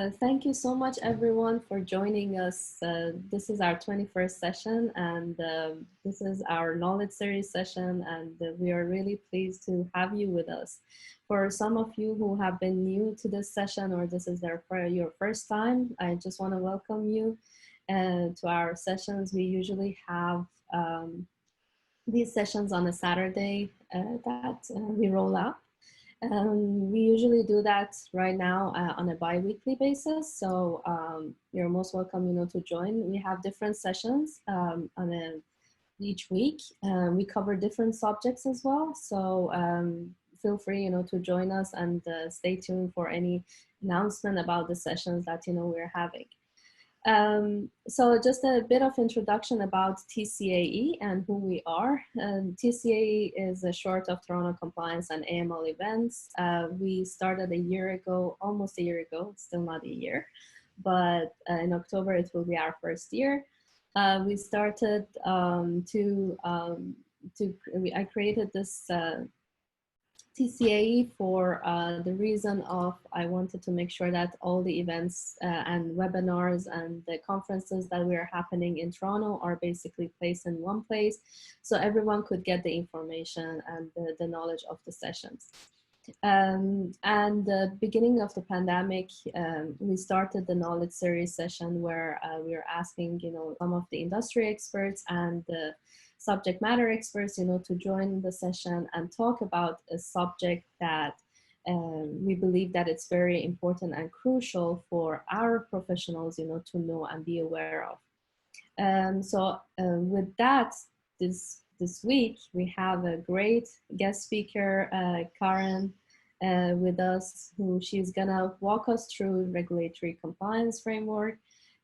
Thank you so much, everyone, for joining us. This is our 21st session, and this is our knowledge series session, and we are really pleased to have you with us. For some of you who have been new to this session, or this is your first time, I just want to welcome you to our sessions. We usually have these sessions on a Saturday that we roll out. We usually do that right now on a bi-weekly basis. So you're most welcome, to join. We have different sessions each week. We cover different subjects as well. So feel free, to join us and stay tuned for any announcement about the sessions that, we're having. So just a bit of introduction about TCAE and who we are. TCAE is a short of Toronto Compliance and AML Events. We started a year ago, almost a year ago, still not a year, but in October it will be our first year. We started I created this TCAE for the reason of I wanted to make sure that all the events and webinars and the conferences that were happening in Toronto are basically placed in one place, so everyone could get the information and the knowledge of the sessions. And the beginning of the pandemic, we started the knowledge series session where we were asking, some of the industry experts and the subject matter experts, to join the session and talk about a subject that we believe that it's very important and crucial for our professionals, to know and be aware of. So with that, this week, we have a great guest speaker, Karen, with us, she's gonna walk us through regulatory compliance framework.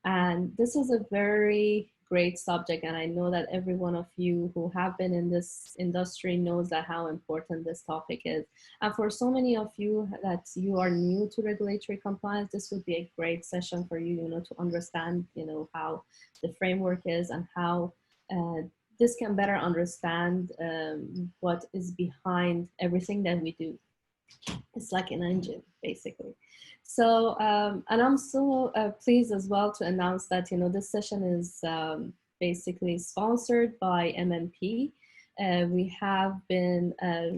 And this is a very great subject, and I know that every one of you who have been in this industry knows that how important this topic is. And for so many of you that you are new to regulatory compliance, this would be a great session for you, to understand, how the framework is and how this can better understand what is behind everything that we do. It's like an engine, basically. So, and I'm so pleased as well to announce that, this session is basically sponsored by MMP. We have been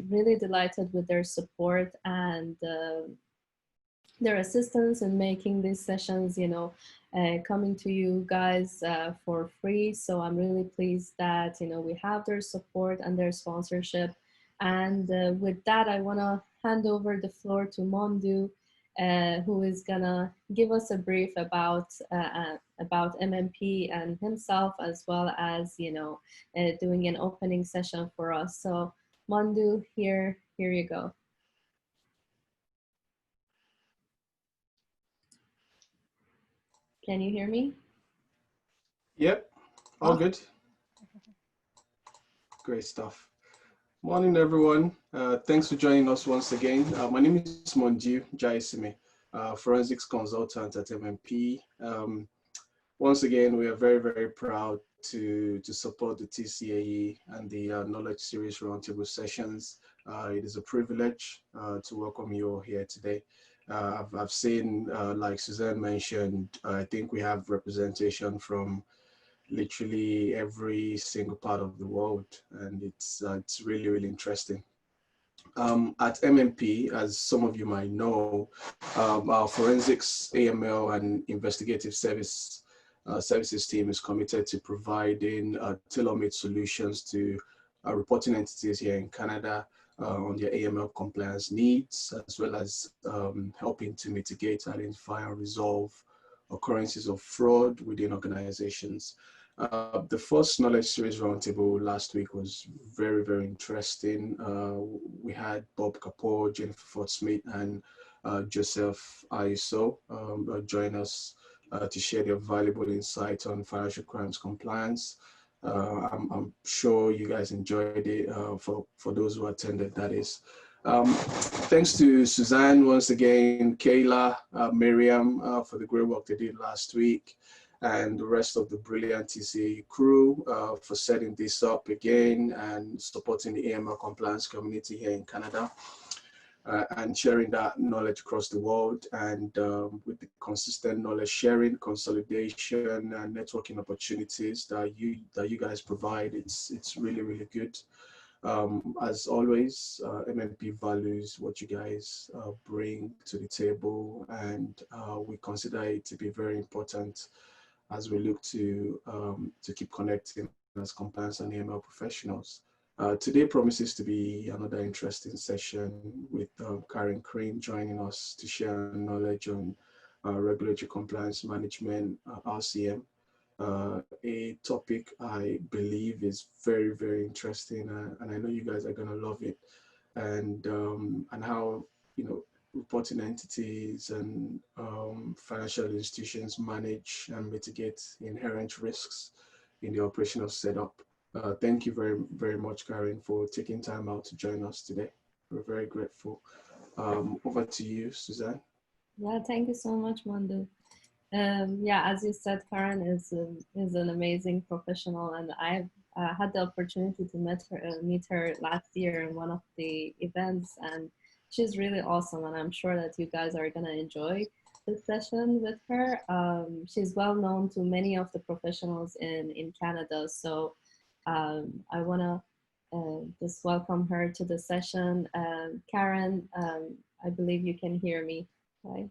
really delighted with their support and their assistance in making these sessions, coming to you guys for free. So I'm really pleased that, we have their support and their sponsorship. And with that, I want to hand over the floor to Mondu, who is gonna give us a brief about MMP and himself, as well as doing an opening session for us. So Mondu, here you go. Can you hear me? Yep, all good. Great stuff. Morning, everyone. Thanks for joining us once again. My name is Mondu Jaisime, forensics consultant at MMP. Once again, we are very, very proud to support the TCAE and the Knowledge Series Roundtable sessions. It is a privilege to welcome you all here today. I've seen, like Suzanne mentioned, I think we have representation from literally every single part of the world, and it's really, really interesting. At MMP, as some of you might know, our forensics, AML, and investigative services team is committed to providing tailor-made solutions to reporting entities here in Canada on their AML compliance needs, as well as helping to mitigate, identify, and resolve occurrences of fraud within organizations. The first Knowledge Series Roundtable last week was very, very interesting. We had Bob Kapoor, Jennifer Ford-Smith, and Joseph Aiso join us to share their valuable insight on financial crimes compliance. I'm sure you guys enjoyed it, for those who attended, that is. Thanks to Suzanne once again, Kayla, Miriam for the great work they did last week, and the rest of the brilliant TCAE crew for setting this up again and supporting the AML compliance community here in Canada. and sharing that knowledge across the world, and with the consistent knowledge sharing, consolidation, and networking opportunities that you guys provide, it's really, really good. As always, MMP values what you guys bring to the table, and we consider it to be very important as we look to keep connecting as compliance and AML professionals. Today promises to be another interesting session with Karen Creen joining us to share knowledge on regulatory compliance management, RCM, a topic I believe is very, very interesting, and I know you guys are gonna love it, and how, you know, reporting entities and financial institutions manage and mitigate inherent risks in the operational setup. Thank you very, very much, Karen, for taking time out to join us today. We're very grateful. Over to you, Suzanne. Yeah, thank you so much, Mandu. Yeah, as you said, Karen is an amazing professional, and I've had the opportunity to meet her last year in one of the events, and she's really awesome, and I'm sure that you guys are gonna enjoy this session with her. She's well known to many of the professionals in Canada, so I wanna just welcome her to the session. Karen, I believe you can hear me, right?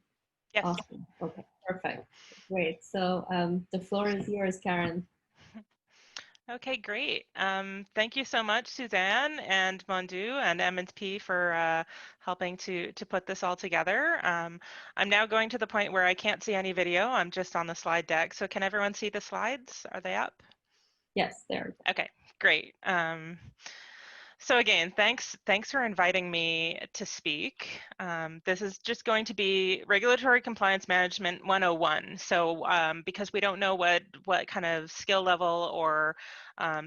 Yes. Awesome. Okay, perfect. Great. So the floor is yours, Karen. Okay, great. Thank you so much, Suzanne and Mondu and M&P for helping to put this all together. I'm now going to the point where I can't see any video. I'm just on the slide deck. So can everyone see the slides? Are they up? Yes, there. Okay, great. So again, thanks for inviting me to speak. This is just going to be Regulatory Compliance Management 101. So because we don't know what kind of skill level or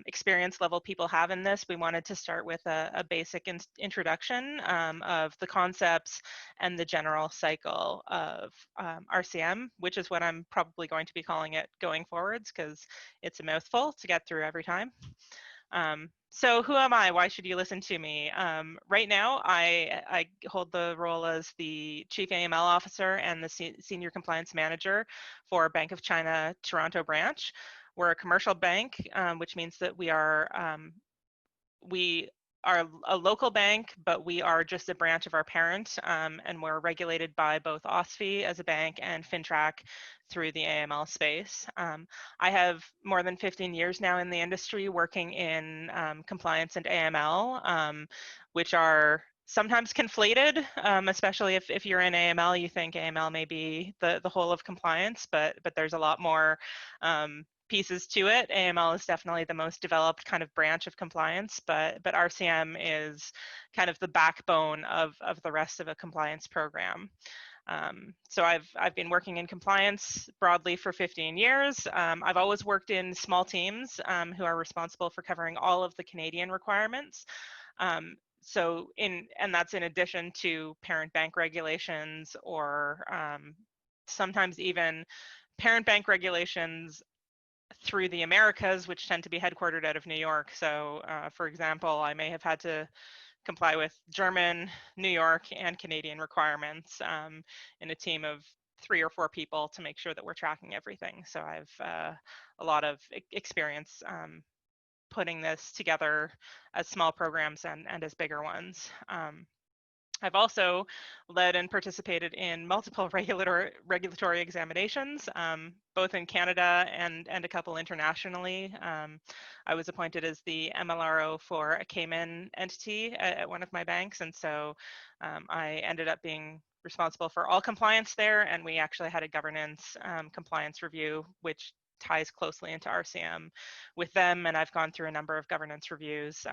experience level people have in this, we wanted to start with a basic introduction of the concepts and the general cycle of RCM, which is what I'm probably going to be calling it going forwards, because it's a mouthful to get through every time. So who am I? Why should you listen to me? Right now, I hold the role as the Chief AML Officer and the Senior Compliance Manager for Bank of China Toronto branch. We're a commercial bank, which means that we are a local bank, but we are just a branch of our parent, and we're regulated by both OSFI as a bank and FINTRAC through the AML space. I have more than 15 years now in the industry working in compliance and AML, which are sometimes conflated, especially if you're in AML, you think AML may be the whole of compliance, but there's a lot more pieces to it. AML is definitely the most developed kind of branch of compliance, but RCM is kind of the backbone of the rest of a compliance program. So I've been working in compliance broadly for 15 years. I've always worked in small teams who are responsible for covering all of the Canadian requirements. And that's in addition to parent bank regulations, or sometimes even parent bank regulations through the Americas, which tend to be headquartered out of New York. So for example, I may have had to comply with German, New York, and Canadian requirements in a team of 3 or 4 people to make sure that we're tracking everything. So I've a lot of experience putting this together as small programs and as bigger ones. I've also led and participated in multiple regulatory examinations, both in Canada and a couple internationally. I was appointed as the MLRO for a Cayman entity at one of my banks, and so I ended up being responsible for all compliance there, and we actually had a governance compliance review, which ties closely into RCM with them, and I've gone through a number of governance reviews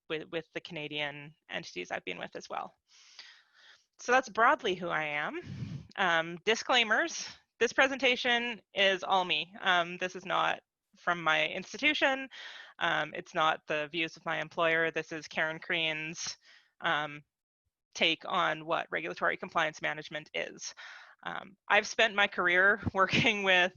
with the Canadian entities I've been with as well. So that's broadly who I am. Disclaimers, this presentation is all me. This is not from my institution. It's not the views of my employer. This is Karen Creen's take on what regulatory compliance management is. I've spent my career working with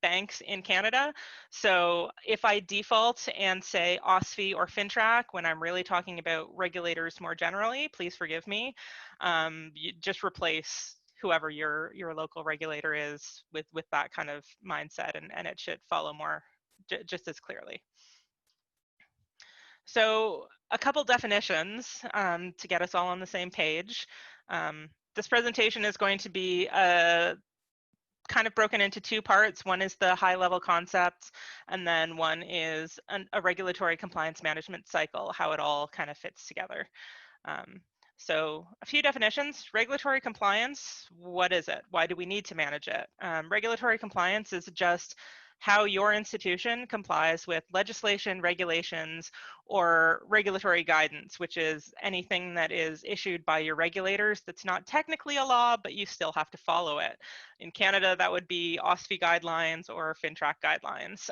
banks in Canada. So if I default and say OSFI or FINTRAC when I'm really talking about regulators more generally, please forgive me. You just replace whoever your local regulator is with that kind of mindset, and it should follow more just as clearly. So a couple definitions to get us all on the same page. This presentation is going to be kind of broken into two parts. One is the high level concepts, and then one is a regulatory compliance management cycle, how it all kind of fits together. So a few definitions. Regulatory compliance, what is it? Why do we need to manage it? Regulatory compliance is just how your institution complies with legislation, regulations, or regulatory guidance, which is anything that is issued by your regulators that's not technically a law, but you still have to follow it. In Canada, that would be OSFI guidelines or FINTRAC guidelines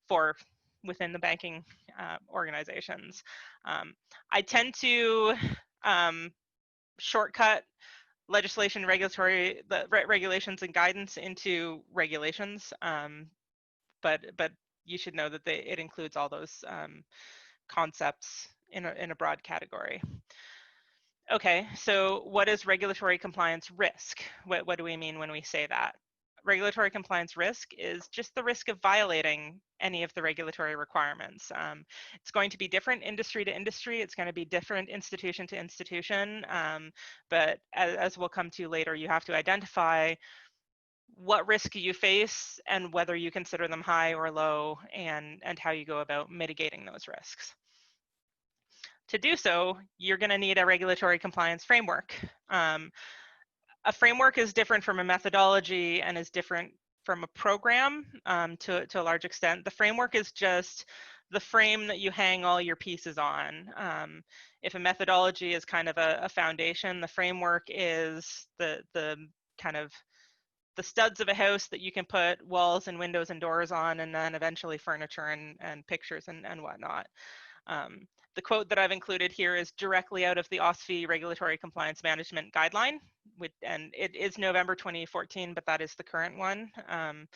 for within the banking organizations. I tend to shortcut legislation, regulations and guidance into regulations, but you should know that it includes all those concepts in a broad category. Okay, so what is regulatory compliance risk? What do we mean when we say that? Regulatory compliance risk is just the risk of violating any of the regulatory requirements. It's going to be different industry to industry. It's going to be different institution to institution. But as we'll come to later, you have to identify what risk you face and whether you consider them high or low, and how you go about mitigating those risks. To do so, you're going to need a regulatory compliance framework. A framework is different from a methodology and is different from a program to a large extent. The framework is just the frame that you hang all your pieces on. If a methodology is kind of a foundation, the framework is the kind of the studs of a house that you can put walls and windows and doors on, and then eventually furniture and pictures and whatnot. The quote that I've included here is directly out of the OSFI Regulatory Compliance Management Guideline, and it is November 2014, but that is the current one. I'm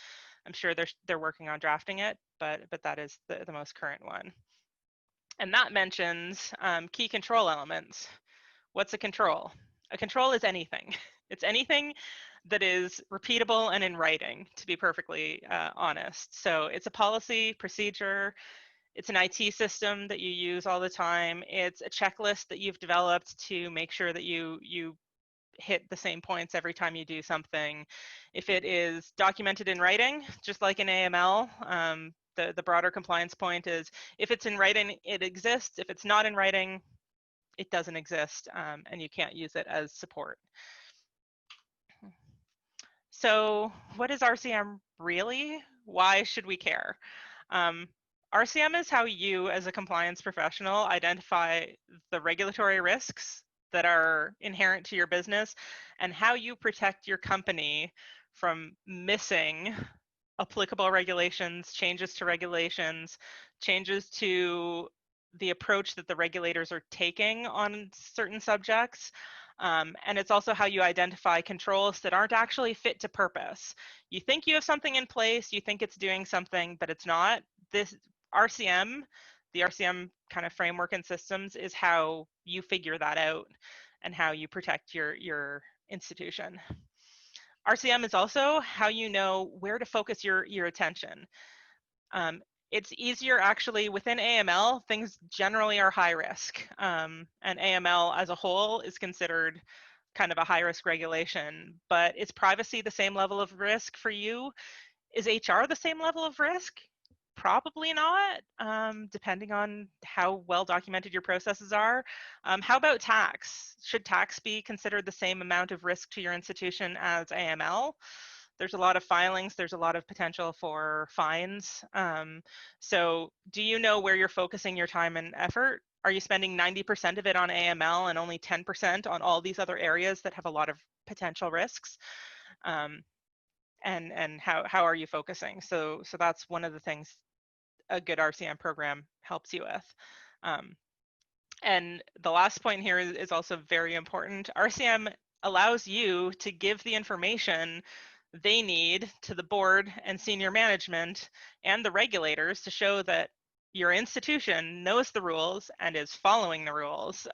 sure they're working on drafting it, but that is the most current one. And that mentions key control elements. What's a control? A control is anything. It's anything that is repeatable and in writing, to be perfectly honest. So it's a policy, procedure, it's an IT system that you use all the time. It's a checklist that you've developed to make sure that you hit the same points every time you do something. If it is documented in writing, just like in AML, the broader compliance point is if it's in writing, it exists. If it's not in writing, it doesn't exist, and you can't use it as support. So what is RCM really? Why should we care? RCM is how you, as a compliance professional, identify the regulatory risks that are inherent to your business and how you protect your company from missing applicable regulations, changes to regulations, changes to the approach that the regulators are taking on certain subjects. And it's also how you identify controls that aren't actually fit to purpose. You think you have something in place, you think it's doing something, but it's not. This RCM, the RCM kind of framework and systems is how you figure that out and how you protect your institution. RCM is also how you know where to focus your attention. It's easier actually within AML, things generally are high risk. And AML as a whole is considered kind of a high risk regulation, but is privacy the same level of risk for you? Is HR the same level of risk? Probably not, depending on how well documented your processes are. How about tax? Should tax be considered the same amount of risk to your institution as AML? There's a lot of filings, there's a lot of potential for fines. So do you know where you're focusing your time and effort? Are you spending 90% of it on AML and only 10% on all these other areas that have a lot of potential risks? And how are you focusing? So that's one of the things a good RCM program helps you with. And the last point here is also very important. RCM allows you to give the information they need to the board and senior management and the regulators to show that your institution knows the rules and is following the rules.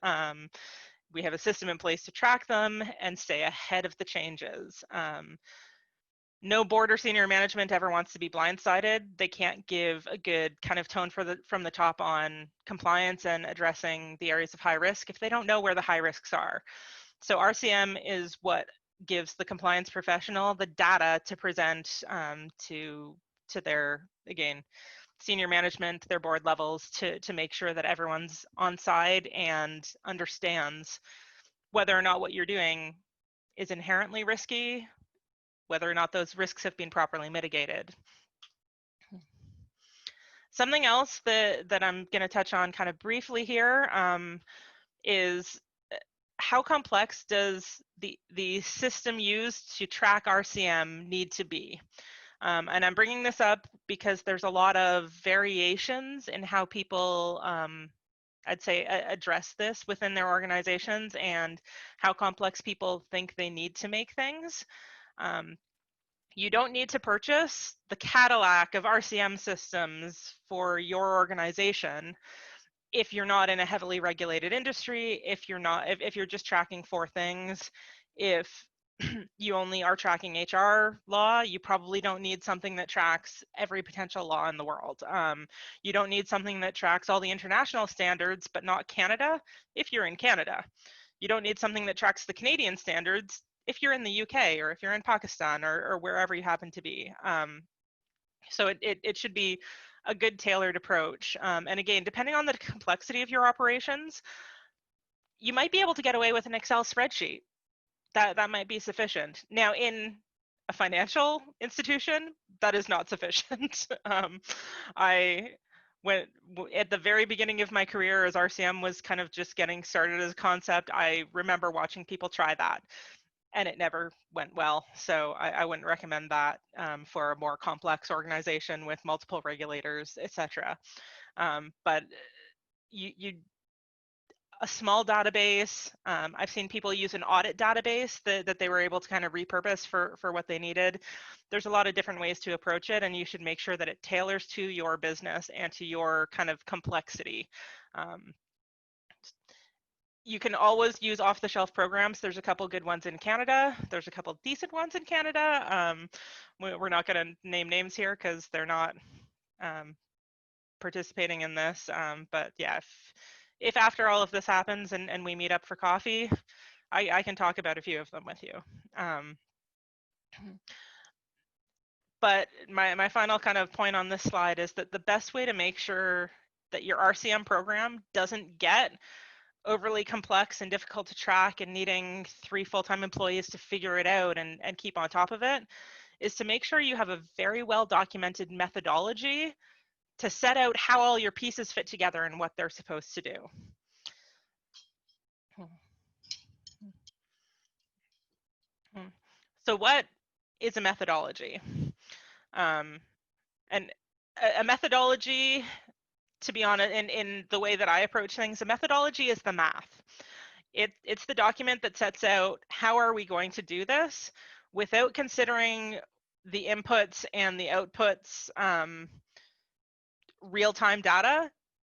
We have a system in place to track them and stay ahead of the changes. No board or senior management ever wants to be blindsided. They can't give a good kind of tone from the top on compliance and addressing the areas of high risk if they don't know where the high risks are. So RCM is what gives the compliance professional the data to present to their, again, senior management, their board levels, to make sure that everyone's on side and understands whether or not what you're doing is inherently risky, whether or not those risks have been properly mitigated. Something else that I'm going to touch on kind of briefly here is how complex does the system used to track RCM need to be? And I'm bringing this up because there's a lot of variations in how people, I'd say, address this within their organizations and how complex people think they need to make things. You don't need to purchase the Cadillac of RCM systems for your organization if you're not in a heavily regulated industry, if you're just tracking 4 things. If you only are tracking HR law, you probably don't need something that tracks every potential law in the world. You don't need something that tracks all the international standards, but not Canada, if you're in Canada. You don't need something that tracks the Canadian standards if you're in the UK or if you're in Pakistan or wherever you happen to be. So it should be a good tailored approach. And again, depending on the complexity of your operations, you might be able to get away with an Excel spreadsheet. That might be sufficient. Now, in a financial institution, that is not sufficient. I went at the very beginning of my career as RCM was kind of just getting started as a concept. I remember watching people try that, and it never went well. So I wouldn't recommend that for a more complex organization with multiple regulators, etc. But a small database. I've seen people use an audit database that they were able to kind of repurpose for what they needed. There's a lot of different ways to approach it, and you should make sure that it tailors to your business and to your kind of complexity. You can always use off-the-shelf programs. There's a couple good ones in Canada. There's a couple decent ones in Canada. We're not going to name names here because they're not participating in this. But yeah, if after all of this happens and we meet up for coffee, I can talk about a few of them with you. But my final kind of point on this slide is that the best way to make sure that your RCM program doesn't get overly complex and difficult to track and needing 3 full-time employees to figure it out and keep on top of it is to make sure you have a very well documented methodology to set out how all your pieces fit together and what they're supposed to do. So what is a methodology? And a methodology, to be honest, in the way that I approach things, a methodology is the math. It's the document that sets out how are we going to do this without considering the inputs and the outputs real-time data.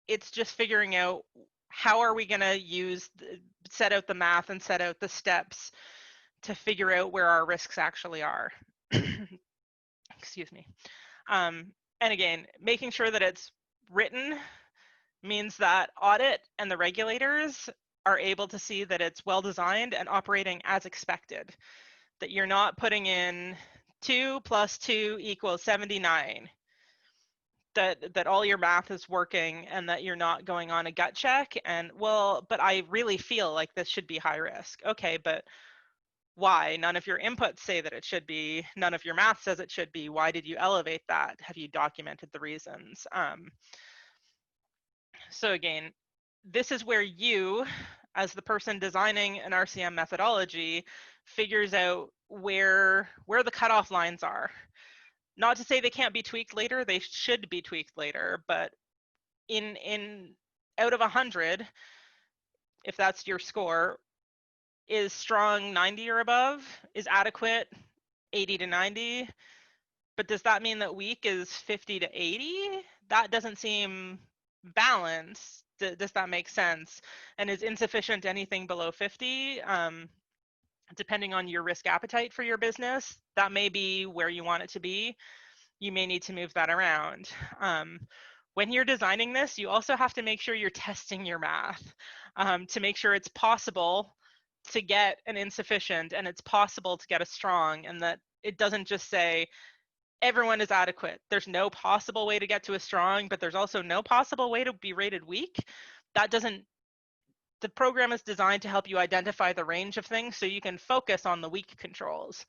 It's just figuring out how are we going to set out the math and set out the steps to figure out where our risks actually are. Excuse me. And again, making sure that it's written means that audit and the regulators are able to see that it's well designed and operating as expected, that you're not putting in 2 + 2 = 79, that all your math is working and that you're not going on a gut check and, well, but I really feel like this should be high risk. Okay, but why? None of your inputs say that it should be. None of your math says it should be. Why did you elevate that? Have you documented the reasons? So again, this is where you, as the person designing an RCM methodology, figures out where the cutoff lines are. Not to say they can't be tweaked later, they should be tweaked later, but out of 100, if that's your score, is strong 90 or above, is adequate 80 to 90, but does that mean that weak is 50 to 80? That doesn't seem balanced. Does that make sense? And is insufficient anything below 50? Depending on your risk appetite for your business, that may be where you want it to be. You may need to move that around. When you're designing this, you also have to make sure you're testing your math to make sure it's possible to get an insufficient and it's possible to get a strong, and that it doesn't just say everyone is adequate. There's no possible way to get to a strong, but there's also no possible way to be rated weak. That doesn't, the program is designed to help you identify the range of things so you can focus on the weak controls.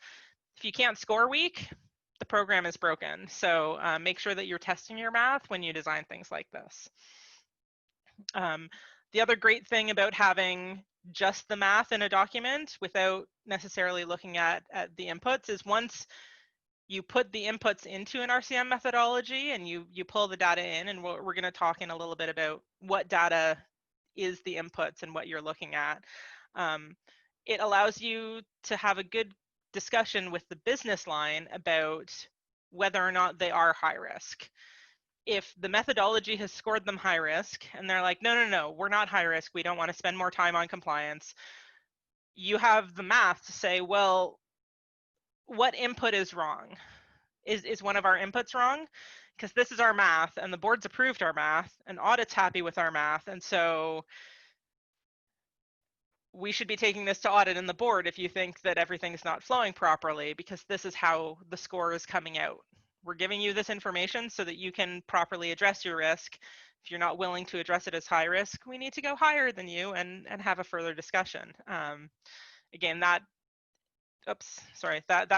If you can't score weak, the program is broken. So make sure that you're testing your math when you design things like this. The other great thing about having just the math in a document without necessarily looking at the inputs is once you put the inputs into an RCM methodology and you pull the data in, and we're going to talk in a little bit about what data is the inputs and what you're looking at. It allows you to have a good discussion with the business line about whether or not they are high risk. If the methodology has scored them high risk and they're like, no, we're not high risk, we don't want to spend more time on compliance, you have the math to say, well, what input is wrong? Is one of our inputs wrong? Because this is our math and the board's approved our math and audit's happy with our math, and so we should be taking this to audit and the board if you think that everything's not flowing properly, because this is how the score is coming out. We're giving you this information so that you can properly address your risk. If you're not willing to address it as high risk, we need to go higher than you and have a further discussion. Again, that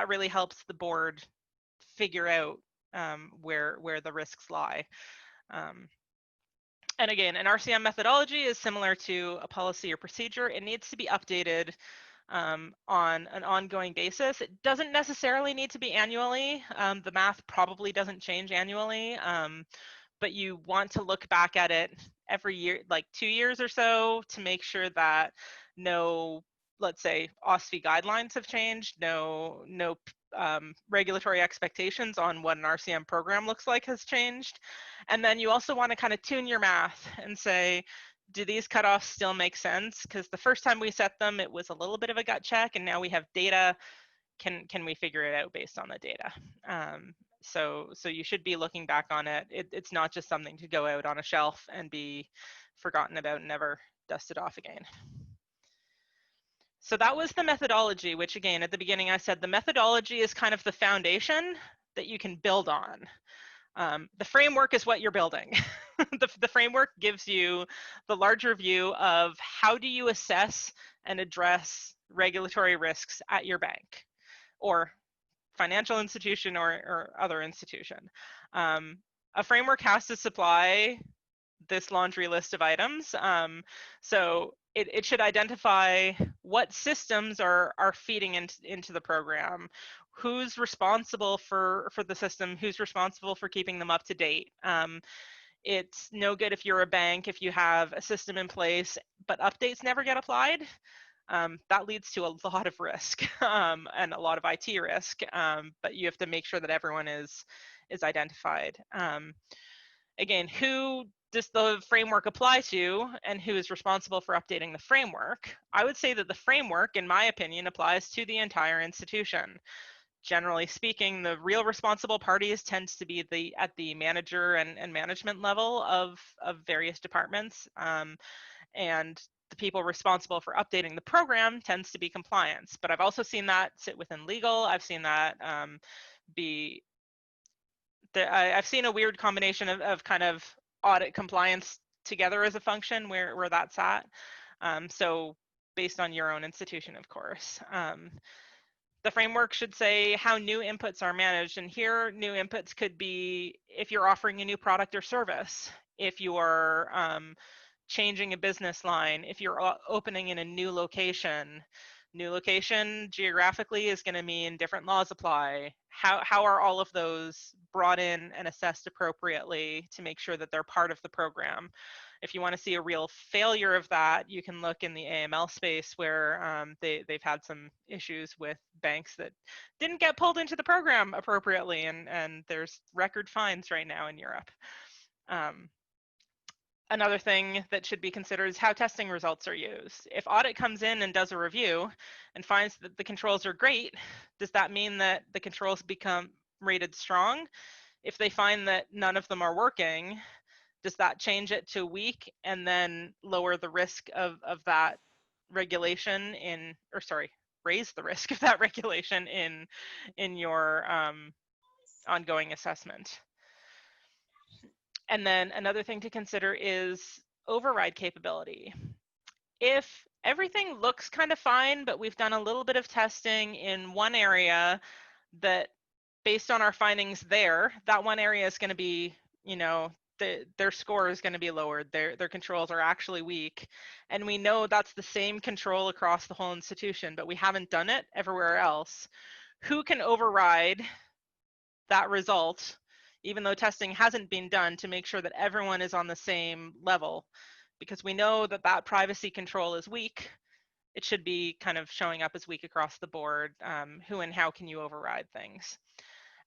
really helps the board figure out where the risks lie. And again, an RCM methodology is similar to a policy or procedure. It needs to be updated on an ongoing basis. It doesn't necessarily need to be annually. The math probably doesn't change annually, but you want to look back at it every year, like 2 years or so, to make sure that no, let's say, OSFI guidelines have changed, no regulatory expectations on what an RCM program looks like has changed. And then you also want to kind of tune your math and say, do these cutoffs still make sense? Because the first time we set them, it was a little bit of a gut check, and now we have data. Can we figure it out based on the data? So you should be looking back on it. It's not just something to go out on a shelf and be forgotten about and never dusted off again. So that was the methodology, which again, at the beginning I said the methodology is kind of the foundation that you can build on. The framework is what you're building. The framework gives you the larger view of how do you assess and address regulatory risks at your bank or financial institution or other institution. A framework has to supply this laundry list of items. So it should identify what systems are feeding into the program, who's responsible for the system, who's responsible for keeping them up to date. It's no good if you're a bank, if you have a system in place, but updates never get applied. That leads to a lot of risk and a lot of IT risk, but you have to make sure that everyone is identified. Again, who does the framework apply to and who is responsible for updating the framework? I would say that the framework, in my opinion, applies to the entire institution. Generally speaking, the real responsible parties tends to be at the manager and management level of various departments. And the people responsible for updating the program tends to be compliance. But I've also seen that sit within legal. I've seen that I've seen a weird combination of kind of audit compliance together as a function where that's at. So based on your own institution, of course. The framework should say how new inputs are managed. And here, new inputs could be if you're offering a new product or service, if you are changing a business line, if you're opening in a new location. New location geographically is going to mean different laws apply. How are all of those brought in and assessed appropriately to make sure that they're part of the program? If you want to see a real failure of that, you can look in the AML space where they've had some issues with banks that didn't get pulled into the program appropriately, and there's record fines right now in Europe. Another thing that should be considered is how testing results are used. If audit comes in and does a review and finds that the controls are great, does that mean that the controls become rated strong? If they find that none of them are working, does that change it to weak and then lower the risk of that regulation in, or sorry, raise the risk of that regulation in your ongoing assessment? And then another thing to consider is override capability. If everything looks kind of fine, but we've done a little bit of testing in one area that based on our findings there, that one area is going to be, you know, their score is going to be lowered. Their controls are actually weak. And we know that's the same control across the whole institution, but we haven't done it everywhere else. Who can override that result, even though testing hasn't been done, to make sure that everyone is on the same level? Because we know that that privacy control is weak. It should be kind of showing up as weak across the board. Who and how can you override things?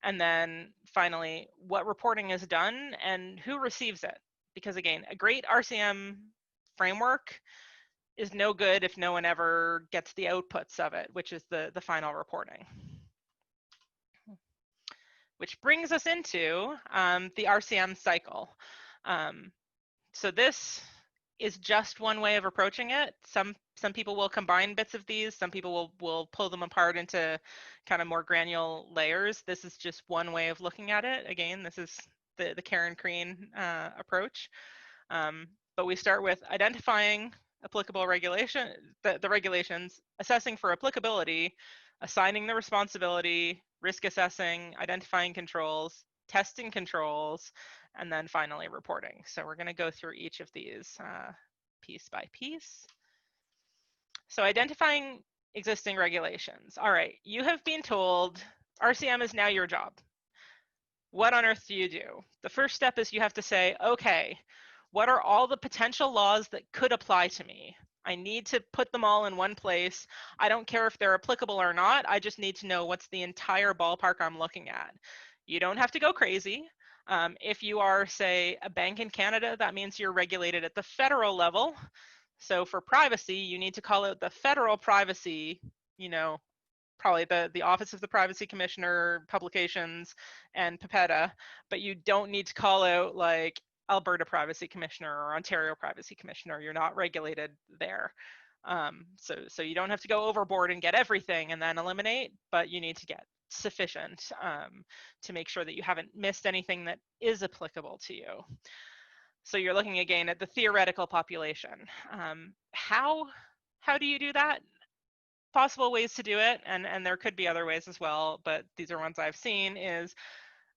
And then finally, what reporting is done and who receives it? Because again, a great RCM framework is no good if no one ever gets the outputs of it, which is the final reporting. Which brings us into the RCM cycle. So this is just one way of approaching it. Some people will combine bits of these. Some people will pull them apart into kind of more granular layers. This is just one way of looking at it. Again, this is the Karen Creen approach. But we start with identifying applicable regulation, the regulations, assessing for applicability, assigning the responsibility, risk assessing, identifying controls, testing controls, and then finally reporting. So we're going to go through each of these piece by piece. So identifying existing regulations. All right, you have been told RCM is now your job. What on earth do you do? The first step is you have to say, okay, what are all the potential laws that could apply to me? I need to put them all in one place. I don't care if they're applicable or not. I just need to know what's the entire ballpark I'm looking at. You don't have to go crazy. If you are, say, a bank in Canada, that means you're regulated at the federal level. So for privacy, you need to call out the federal privacy, you know, probably the Office of the Privacy Commissioner, publications, and PIPEDA, but you don't need to call out like Alberta Privacy Commissioner or Ontario Privacy Commissioner. You're not regulated there. So you don't have to go overboard and get everything and then eliminate, but you need to get sufficient to make sure that you haven't missed anything that is applicable to you. So you're looking again at the theoretical population. How do you do that? Possible ways to do it, and there could be other ways as well, but these are ones I've seen is,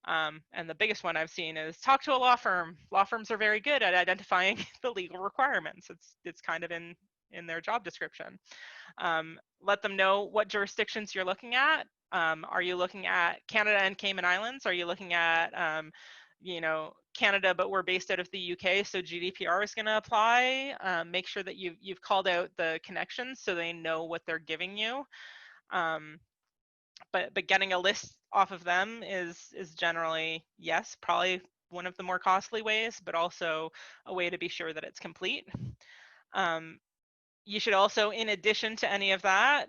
and the biggest one I've seen is talk to a law firm. Law firms are very good at identifying the legal requirements. It's kind of in their job description. Let them know what jurisdictions you're looking at. Are you looking at Canada and Cayman Islands? Are you looking at you know, Canada, but we're based out of the UK, so GDPR is going to apply. Make sure that you've called out the connections so they know what they're giving you. But getting a list off of them is generally, yes, probably one of the more costly ways, but also a way to be sure that it's complete. You should also, in addition to any of that,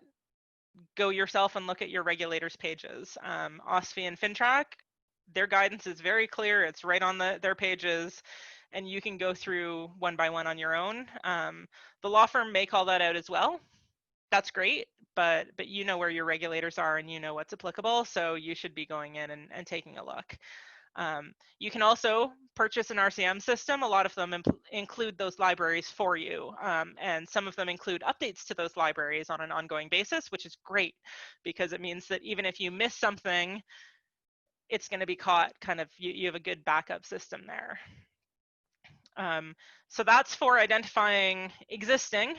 go yourself and look at your regulators' pages. OSFI and FinTrack, their guidance is very clear. It's right on their pages, and you can go through one by one on your own. The law firm may call that out as well. That's great, but you know where your regulators are and you know what's applicable, so you should be going in and taking a look. You can also purchase an RCM system. A lot of them include those libraries for you, and some of them include updates to those libraries on an ongoing basis, which is great because it means that even if you miss something, it's going to be caught kind of, you have a good backup system there. So that's for identifying existing.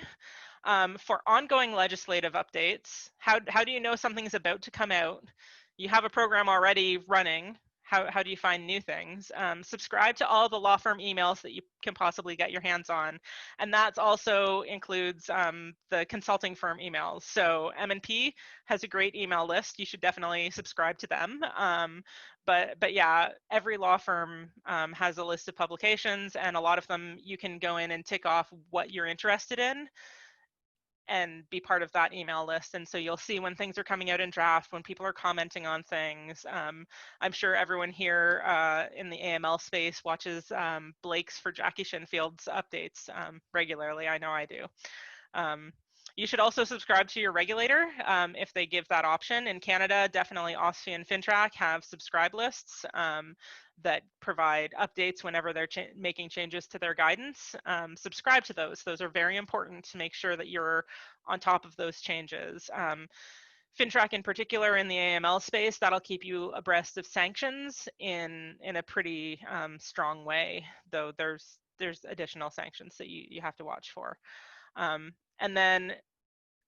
For ongoing legislative updates, how do you know something's about to come out? You have a program already running. how do you find new things? Subscribe to all the law firm emails that you can possibly get your hands on. And that also includes the consulting firm emails. So M&P has a great email list. You should definitely subscribe to them. But yeah, every law firm has a list of publications, and a lot of them you can go in and tick off what you're interested in and be part of that email list. And so you'll see when things are coming out in draft, when people are commenting on things. I'm sure everyone here in the AML space watches Blake's for Jackie Shinfield's updates regularly. I know I do. You should also subscribe to your regulator if they give that option. In Canada, definitely OSFI and FINTRAC have subscribe lists that provide updates whenever they're making changes to their guidance. Subscribe to those. Those are very important to make sure that you're on top of those changes. FINTRAC in particular in the AML space, that'll keep you abreast of sanctions in a pretty strong way, though there's additional sanctions that you have to watch for. And then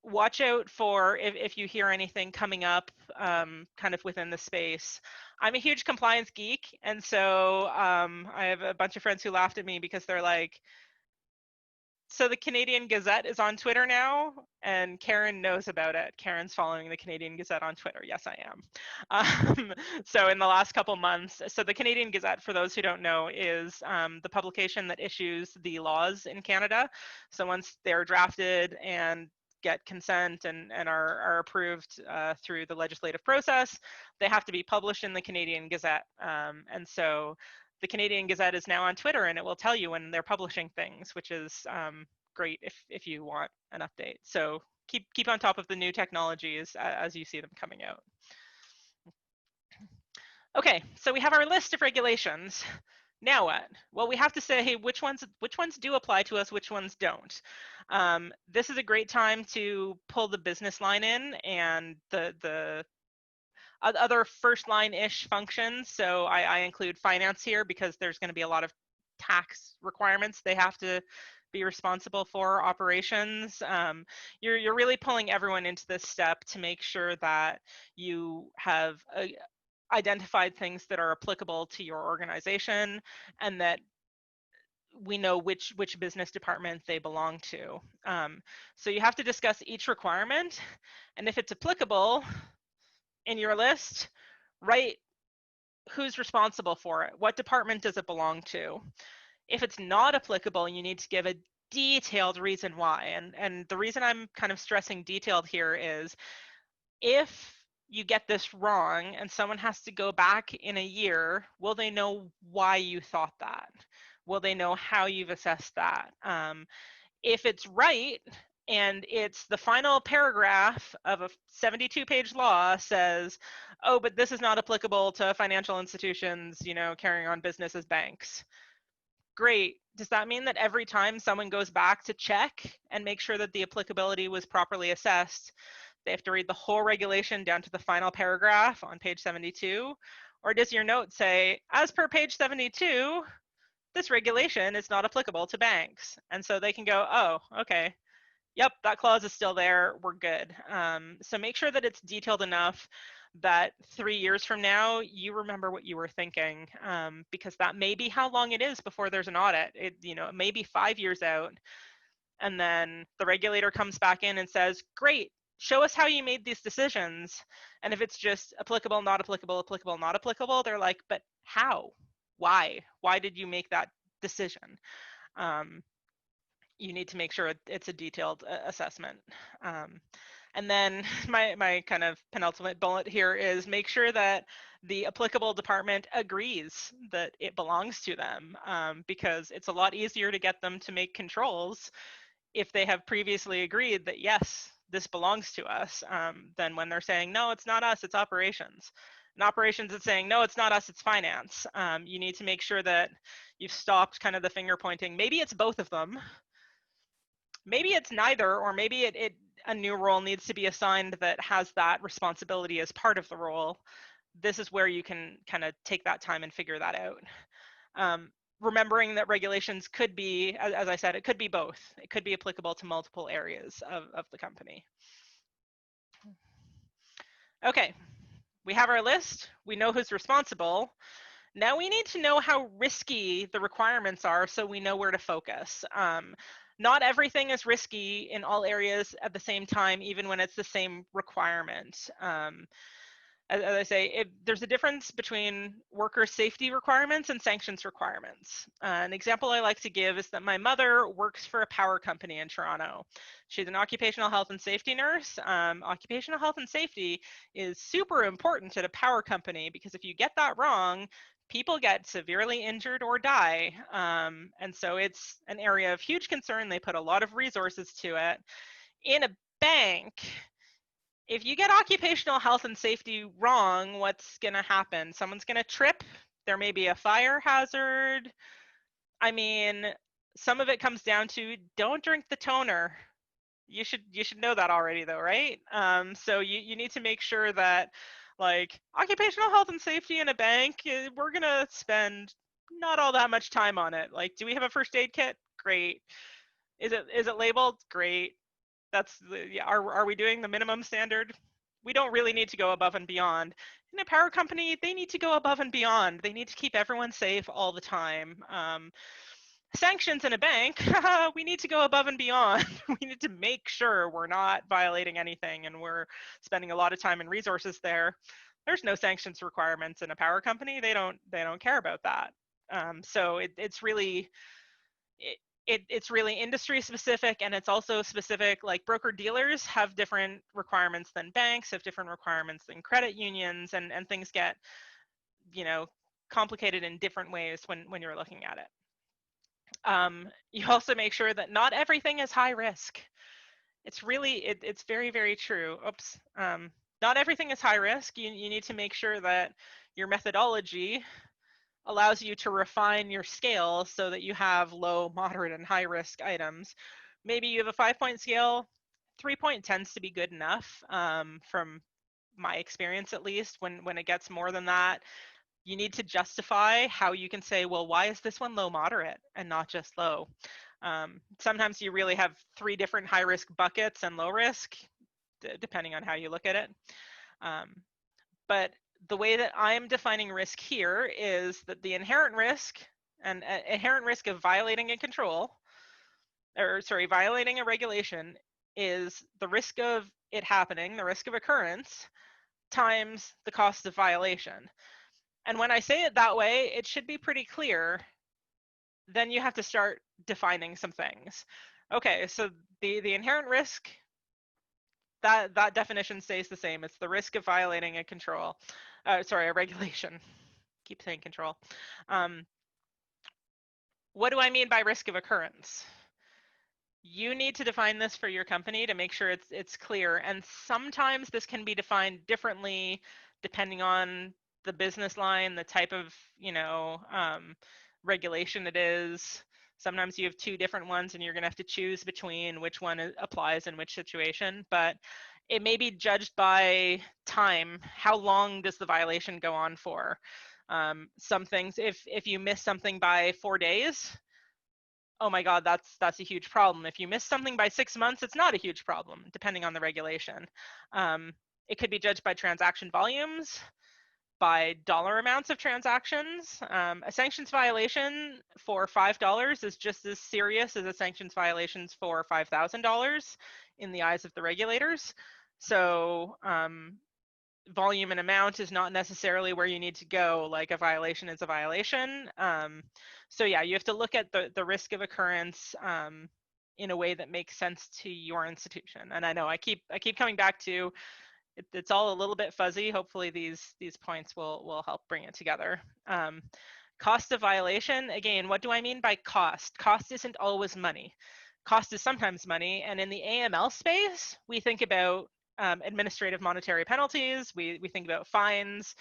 watch out for if you hear anything coming up kind of within the space. I'm a huge compliance geek, and so I have a bunch of friends who laughed at me because they're like, so the Canadian Gazette is on Twitter now, and Karen knows about it. Karen's following the Canadian Gazette on Twitter. Yes, I am. So in the last couple months, so the Canadian Gazette, for those who don't know, is the publication that issues the laws in Canada. So once they're drafted and get consent and are approved through the legislative process, they have to be published in the Canadian Gazette. And so the Canadian Gazette is now on Twitter, and it will tell you when they're publishing things, which is great if you want an update. So keep on top of the new technologies as you see them coming out. Okay, so we have our list of regulations. Now what? Well, we have to say, hey, which ones do apply to us, which ones don't. This is a great time to pull the business line in and the other first line-ish functions. So I include finance here because there's going to be a lot of tax requirements they have to be responsible for, operations. You're really pulling everyone into this step to make sure that you have identified things that are applicable to your organization and that we know which business department they belong to. So you have to discuss each requirement, and if it's applicable in your list, write who's responsible for it. What department does it belong to? If it's not applicable, you need to give a detailed reason why. And the reason I'm kind of stressing detailed here is if you get this wrong and someone has to go back in a year, will they know why you thought that? Will they know how you've assessed that? If it's right, and it's the final paragraph of a 72-page law says, oh, but this is not applicable to financial institutions, carrying on business as banks. Great. Does that mean that every time someone goes back to check and make sure that the applicability was properly assessed, they have to read the whole regulation down to the final paragraph on page 72? Or does your note say, as per page 72, this regulation is not applicable to banks? And so they can go, oh, okay. Yep, that clause is still there, we're good. So make sure that it's detailed enough that 3 years from now, you remember what you were thinking, because that may be how long it is before there's an audit. It may be 5 years out, and then the regulator comes back in and says, great, show us how you made these decisions. And if it's just applicable, not applicable, applicable, not applicable, they're like, but how? Why? Why did you make that decision? You need to make sure it's a detailed assessment. And then my kind of penultimate bullet here is make sure that the applicable department agrees that it belongs to them, because it's a lot easier to get them to make controls if they have previously agreed that, yes, this belongs to us, than when they're saying, no, it's not us, it's operations. And operations is saying, no, it's not us, it's finance. You need to make sure that you've stopped kind of the finger pointing. Maybe it's both of them. Maybe it's neither, or maybe a new role needs to be assigned that has that responsibility as part of the role. This is where you can kind of take that time and figure that out. Remembering that regulations could be, as I said, it could be both. It could be applicable to multiple areas of the company. Okay, we have our list, we know who's responsible. Now we need to know how risky the requirements are so we know where to focus. Not everything is risky in all areas at the same time, even when it's the same requirement. As I say, there's a difference between worker safety requirements and sanctions requirements. An example I like to give is that my mother works for a power company in Toronto. She's an occupational health and safety nurse. Occupational health and safety is super important at a power company because if you get that wrong, people get severely injured or die. And so it's an area of huge concern. They put a lot of resources to it. In a bank, if you get occupational health and safety wrong, what's going to happen? Someone's going to trip. There may be a fire hazard. I mean, some of it comes down to don't drink the toner. You should know that already though, right? So you need to make sure that like occupational health and safety in a bank, we're going to spend not all that much time on it. Like, do we have a first aid kit? Great. Is it labeled? Great. That's are we doing the minimum standard? We don't really need to go above and beyond. In a power company, they need to go above and beyond. They need to keep everyone safe all the time. Sanctions in a bank, we need to go above and beyond. We need to make sure we're not violating anything and we're spending a lot of time and resources there. There's no sanctions requirements in a power company. They don't care about that. So it's really it's really industry specific, and it's also specific, like broker dealers have different requirements than banks, have different requirements than credit unions, and things get, you know, complicated in different ways when you're looking at it. You also make sure that not everything is high risk. It's really, it's very, very true. Oops. Not everything is high risk. You need to make sure that your methodology allows you to refine your scale so that you have low, moderate, and high risk items. Maybe you have a 5-point scale. 3-point tends to be good enough, from my experience at least. When it gets more than that, you need to justify how you can say, well, why is this one low moderate and not just low? Sometimes you really have 3 different high risk buckets and low risk, depending on how you look at it. But the way that I'm defining risk here is that the inherent risk of violating a control, or sorry, violating a regulation, is the risk of it happening, the risk of occurrence, times the cost of violation. And when I say it that way, it should be pretty clear. Then you have to start defining some things. Okay, so the inherent risk, that definition stays the same. It's the risk of violating a control, a regulation. Keep saying control. What do I mean by risk of occurrence? You need to define this for your company to make sure it's clear. And sometimes this can be defined differently depending on the business line, the type of, regulation it is. Sometimes you have 2 different ones and you're going to have to choose between which one applies in which situation. But it may be judged by time. How long does the violation go on for? Some things, if you miss something by 4 days, oh my God, that's a huge problem. If you miss something by 6 months, it's not a huge problem, depending on the regulation. It could be judged by transaction volumes, by dollar amounts of transactions. A sanctions violation for $5 is just as serious as a sanctions violations for $5,000 in the eyes of the regulators. So volume and amount is not necessarily where you need to go. Like, a violation is a violation. So yeah, you have to look at the risk of occurrence in a way that makes sense to your institution. And I know I keep coming back to it's all a little bit fuzzy. Hopefully these points will help bring it together. Cost of violation, again, what do I mean by cost? Cost isn't always money. Cost is sometimes money. And in the AML space, we think about administrative monetary penalties. We think about fines,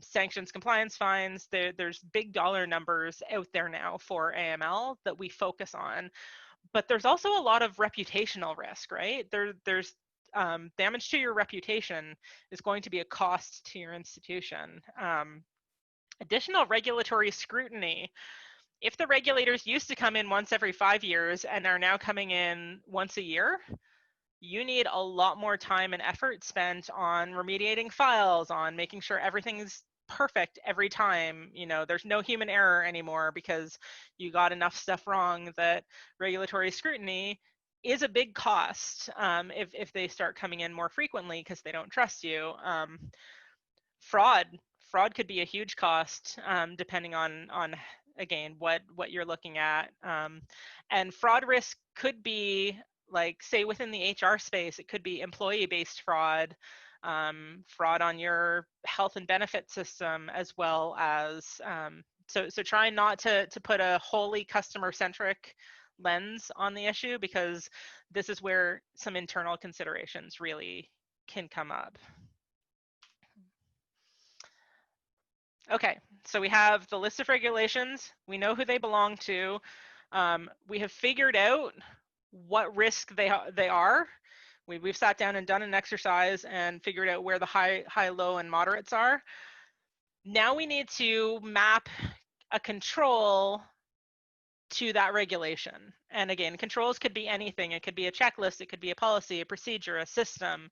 sanctions compliance fines. There's big dollar numbers out there now for AML that we focus on. But there's also a lot of reputational risk, right? There's damage to your reputation is going to be a cost to your institution. Additional regulatory scrutiny. If the regulators used to come in once every 5 years and are now coming in once a year, you need a lot more time and effort spent on remediating files, on making sure everything's perfect every time. You know, there's no human error anymore because you got enough stuff wrong that regulatory scrutiny is a big cost if they start coming in more frequently because they don't trust you. Fraud could be a huge cost depending on again what you're looking at, and fraud risk could be, like, say within the HR space, it could be employee-based fraud, fraud on your health and benefit system, as well as so try not to put a wholly customer-centric lens on the issue, because this is where some internal considerations really can come up. Okay, so we have the list of regulations. We know who they belong to. We have figured out what risk they are. We've sat down and done an exercise and figured out where the high, low, and moderates are. Now we need to map a control to that regulation. And again, controls could be anything. It could be a checklist, it could be a policy, a procedure, a system.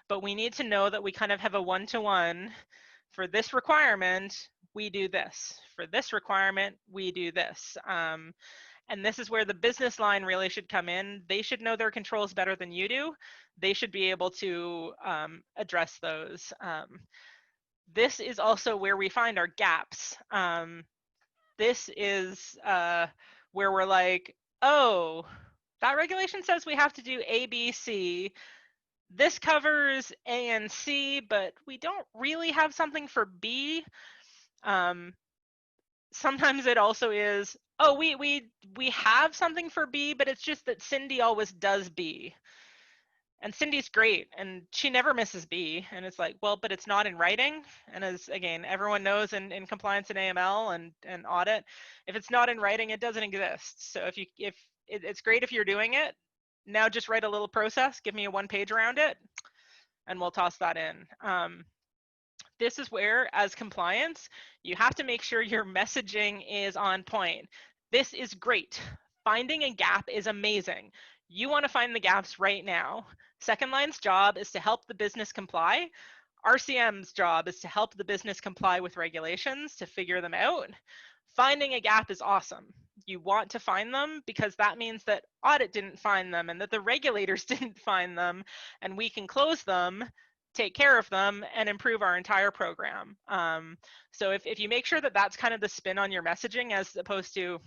But we need to know that we kind of have a one-to-one. For this requirement, we do this. For this requirement, we do this. And this is where the business line really should come in. They should know their controls better than you do. They should be able to address those. This is also where we find our gaps. This is where we're like, oh, that regulation says we have to do A, B, C. This covers A and C, but we don't really have something for B. Sometimes it also is, oh, we have something for B, but it's just that Cindy always does B. And Cindy's great, and she never misses B. And it's like, well, but it's not in writing. And as, again, everyone knows in compliance and AML and audit, if it's not in writing, it doesn't exist. So if it's great if you're doing it, now just write a little process, give me a 1-page around it, and we'll toss that in. This is where, as compliance, you have to make sure your messaging is on point. This is great. Finding a gap is amazing. You want to find the gaps right now. Second line's job is to help the business comply. RCM's job is to help the business comply with regulations, to figure them out. Finding a gap is awesome. You want to find them because that means that audit didn't find them and that the regulators didn't find them, and we can close them, take care of them, and improve our entire program. So if you make sure that that's kind of the spin on your messaging, as opposed to,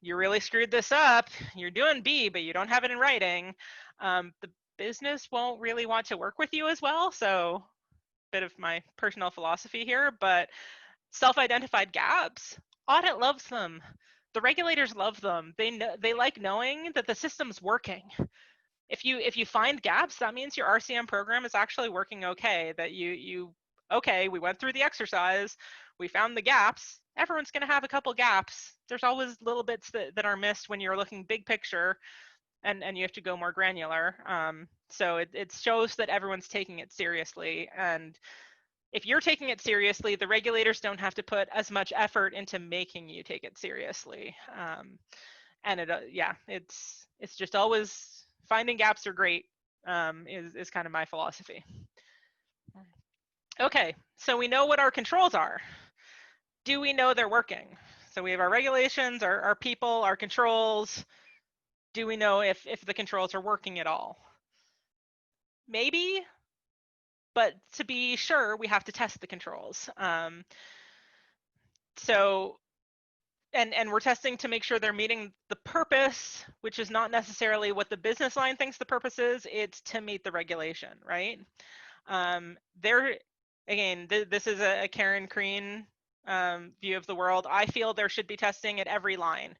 you really screwed this up, you're doing B, but you don't have it in writing, the business won't really want to work with you as well. So a bit of my personal philosophy here, but self-identified gaps, audit loves them. The regulators love them. They like knowing that the system's working. If you find gaps, that means your RCM program is actually working okay, that okay, we went through the exercise, we found the gaps. Everyone's going to have a couple gaps. There's always little bits that are missed when you're looking big picture, and you have to go more granular. So it shows that everyone's taking it seriously. And if you're taking it seriously, the regulators don't have to put as much effort into making you take it seriously. And it's just always, finding gaps are great, is kind of my philosophy. Okay, so we know what our controls are. Do we know they're working? So we have our regulations, our people, our controls. Do we know if the controls are working at all? Maybe, but to be sure, we have to test the controls. And we're testing to make sure they're meeting the purpose, which is not necessarily what the business line thinks the purpose is. It's to meet the regulation, right? This is a Karen Creen view of the world. I feel there should be testing at every line.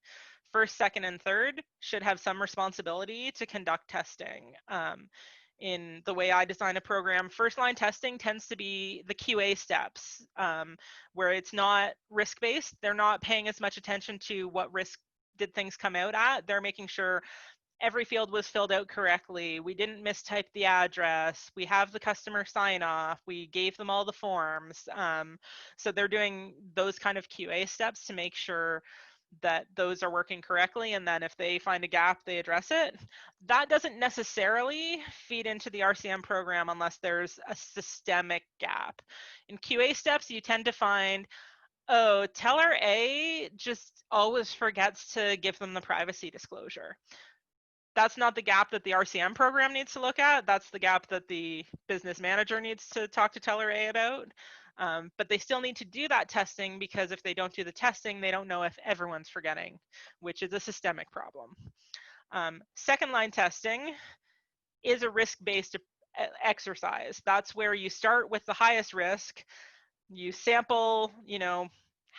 First, second, and third should have some responsibility to conduct testing. In the way I design a program, first line testing tends to be the QA steps, where it's not risk-based. They're not paying as much attention to what risk did things come out at. They're making sure every field was filled out correctly. We didn't mistype the address. We have the customer sign off. We gave them all the forms. So they're doing those kind of QA steps to make sure that those are working correctly, and then if they find a gap, they address it. That doesn't necessarily feed into the RCM program unless there's a systemic gap. In QA steps, you tend to find, oh, teller A just always forgets to give them the privacy disclosure. That's not the gap that the RCM program needs to look at. That's the gap that the business manager needs to talk to teller A about. But they still need to do that testing, because if they don't do the testing, they don't know if everyone's forgetting, which is a systemic problem. Second line testing is a risk-based exercise. That's where you start with the highest risk. You sample,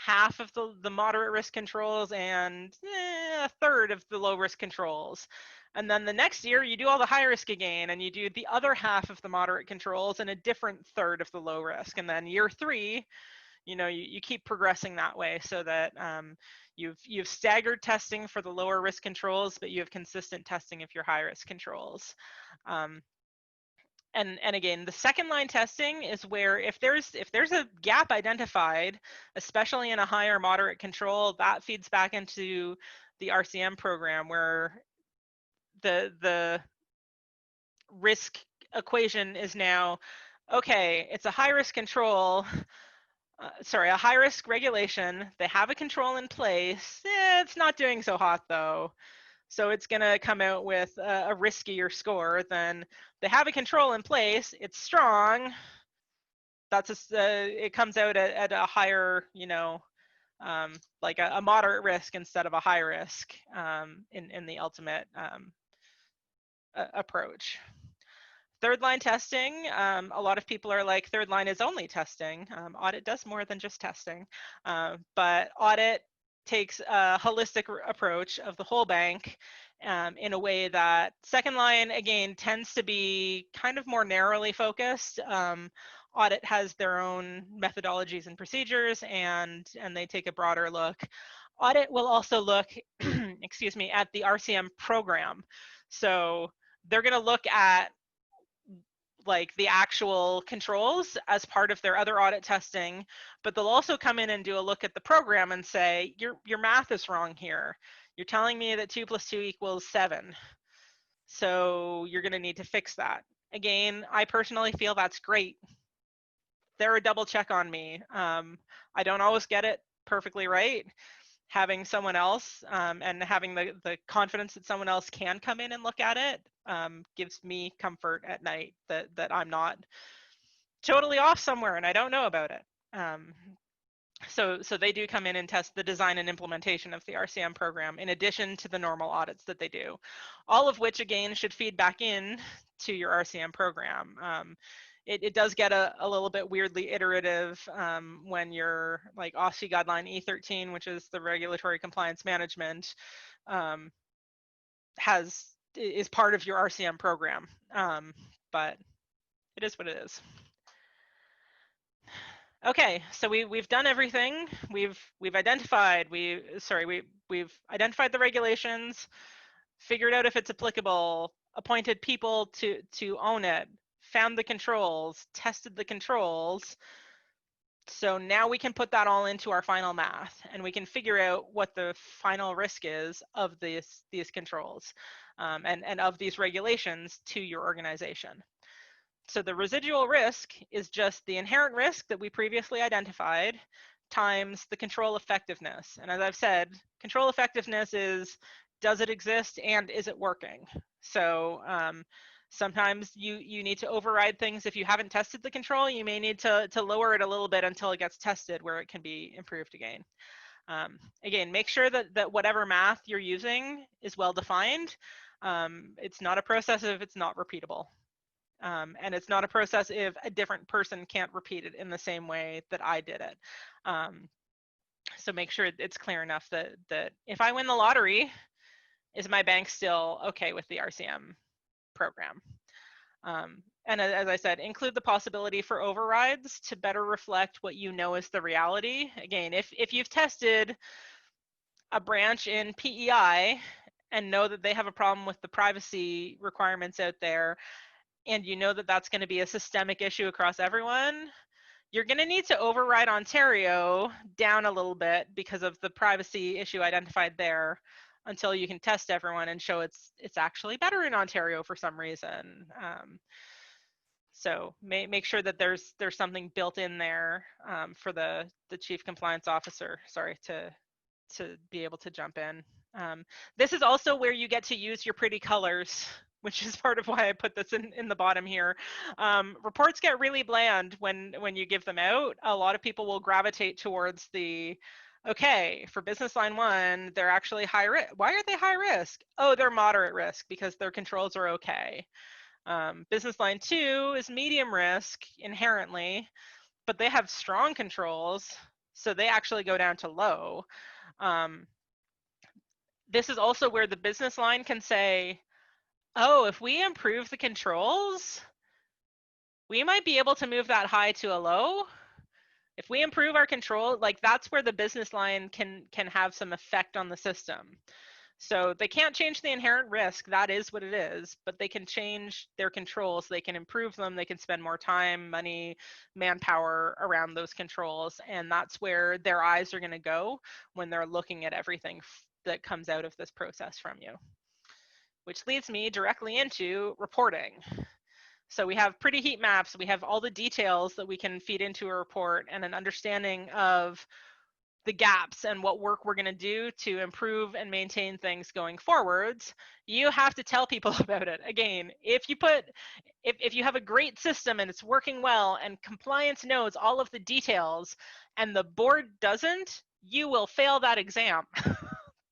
half of the moderate risk controls and a third of the low risk controls. And then the next year you do all the high risk again, and you do the other half of the moderate controls and a different third of the low risk. And then year 3, you keep progressing that way, so that you've staggered testing for the lower risk controls, but you have consistent testing of your high risk controls. And again, the second line testing is where if there's a gap identified, especially in a high or moderate control, that feeds back into the RCM program, where the risk equation is now, okay, it's a high risk control, a high risk regulation. They have a control in place. It's not doing so hot though. So it's going to come out with a riskier score than they have a control in place. It's strong. It comes out at a higher, like a moderate risk instead of a high risk in the ultimate approach. Third line testing, a lot of people are like, third line is only testing. Audit does more than just testing, but audit takes a holistic approach of the whole bank in a way that second line, again, tends to be kind of more narrowly focused. Audit has their own methodologies and procedures, and they take a broader look. Audit will also look, excuse me, at the RCM program. So they're going to look at like the actual controls as part of their other audit testing, but they'll also come in and do a look at the program and say, your math is wrong here. You're telling me that 2 + 2 = 7. So you're going to need to fix that. Again, I personally feel that's great. They're a double check on me. I don't always get it perfectly right. Having someone else and having the confidence that someone else can come in and look at it gives me comfort at night that I'm not totally off somewhere and I don't know about it. So they do come in and test the design and implementation of the RCM program in addition to the normal audits that they do, all of which again should feed back in to your RCM program. It does get a little bit weirdly iterative when you're like OSFI guideline E13, which is the regulatory compliance management, is part of your RCM program, but it is what it is. Okay, so we've done everything. We've identified we've identified the regulations, figured out if it's applicable, appointed people to own it, found the controls, tested the controls. So now we can put that all into our final math, and we can figure out what the final risk is of these controls and of these regulations to your organization. So the residual risk is just the inherent risk that we previously identified times the control effectiveness. And as I've said, control effectiveness is, does it exist and is it working? So sometimes you need to override things. If you haven't tested the control, you may need to lower it a little bit until it gets tested where it can be improved again. Again, make sure that whatever math you're using is well defined. It's not a process if it's not repeatable. And it's not a process if a different person can't repeat it in the same way that I did it. So make sure it's clear enough that if I win the lottery, is my bank still okay with the RCM program? And as I said, include the possibility for overrides to better reflect what you know is the reality. Again, if you've tested a branch in PEI and know that they have a problem with the privacy requirements out there, and you know that that's going to be a systemic issue across everyone, you're going to need to override Ontario down a little bit because of the privacy issue identified there until you can test everyone and show it's actually better in Ontario for some reason. So make sure that there's something built in there for the chief compliance officer, sorry, to be able to jump in. This is also where you get to use your pretty colors, which is part of why I put this in the bottom here. Reports get really bland when you give them out. A lot of people will gravitate towards the, okay, for business line 1, they're actually high risk. Why are they high risk? Oh, they're moderate risk because their controls are okay. Business line 2 is medium risk inherently, but they have strong controls, so they actually go down to low. This is also where the business line can say, oh, if we improve the controls, we might be able to move that high to a low. If we improve our control, like that's where the business line can have some effect on the system. So they can't change the inherent risk, that is what it is, but they can change their controls, they can improve them, they can spend more time, money, manpower around those controls, and that's where their eyes are going to go when they're looking at everything that comes out of this process from you. Which leads me directly into reporting. So we have pretty heat maps, we have all the details that we can feed into a report and an understanding of the gaps and what work we're going to do to improve and maintain things going forwards. You have to tell people about it. Again, if you have a great system and it's working well and compliance knows all of the details and the board doesn't, you will fail that exam.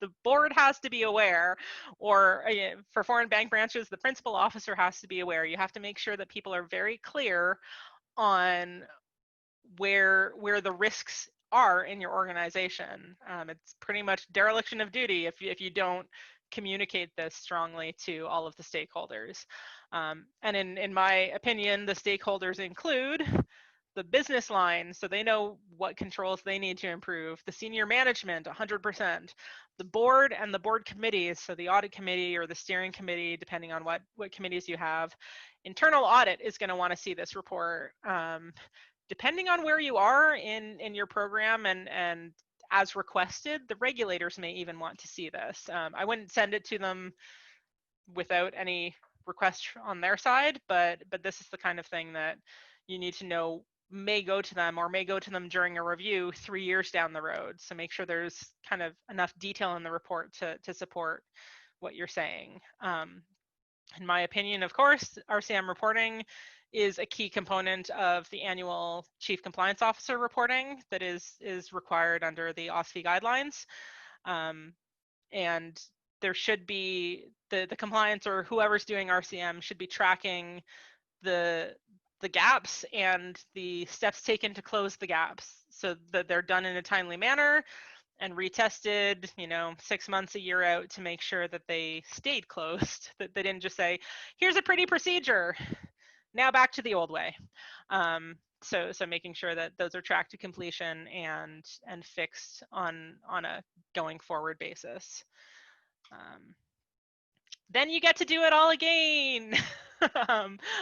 The board has to be aware, or for foreign bank branches, the principal officer has to be aware. You have to make sure that people are very clear on where the risks are in your organization. It's pretty much dereliction of duty if you don't communicate this strongly to all of the stakeholders. And in my opinion, the stakeholders include the business line, so they know what controls they need to improve, the senior management, 100%, the board and the board committees, so the audit committee or the steering committee, depending on what committees you have. Internal audit is going to want to see this report. Depending on where you are in your program and as requested, the regulators may even want to see this. I wouldn't send it to them without any request on their side, but this is the kind of thing that you need to know may go to them or may go to them during a review 3 years down the road. So make sure there's kind of enough detail in the report to support what you're saying. In my opinion, of course, RCM reporting is a key component of the annual Chief Compliance Officer reporting that is required under the OSFI guidelines. And there should be, the compliance or whoever's doing RCM should be tracking the gaps and the steps taken to close the gaps so that they're done in a timely manner and retested, 6 months, a year out to make sure that they stayed closed, that they didn't just say, here's a pretty procedure, now back to the old way. So making sure that those are tracked to completion and fixed on a going forward basis. Then you get to do it all again.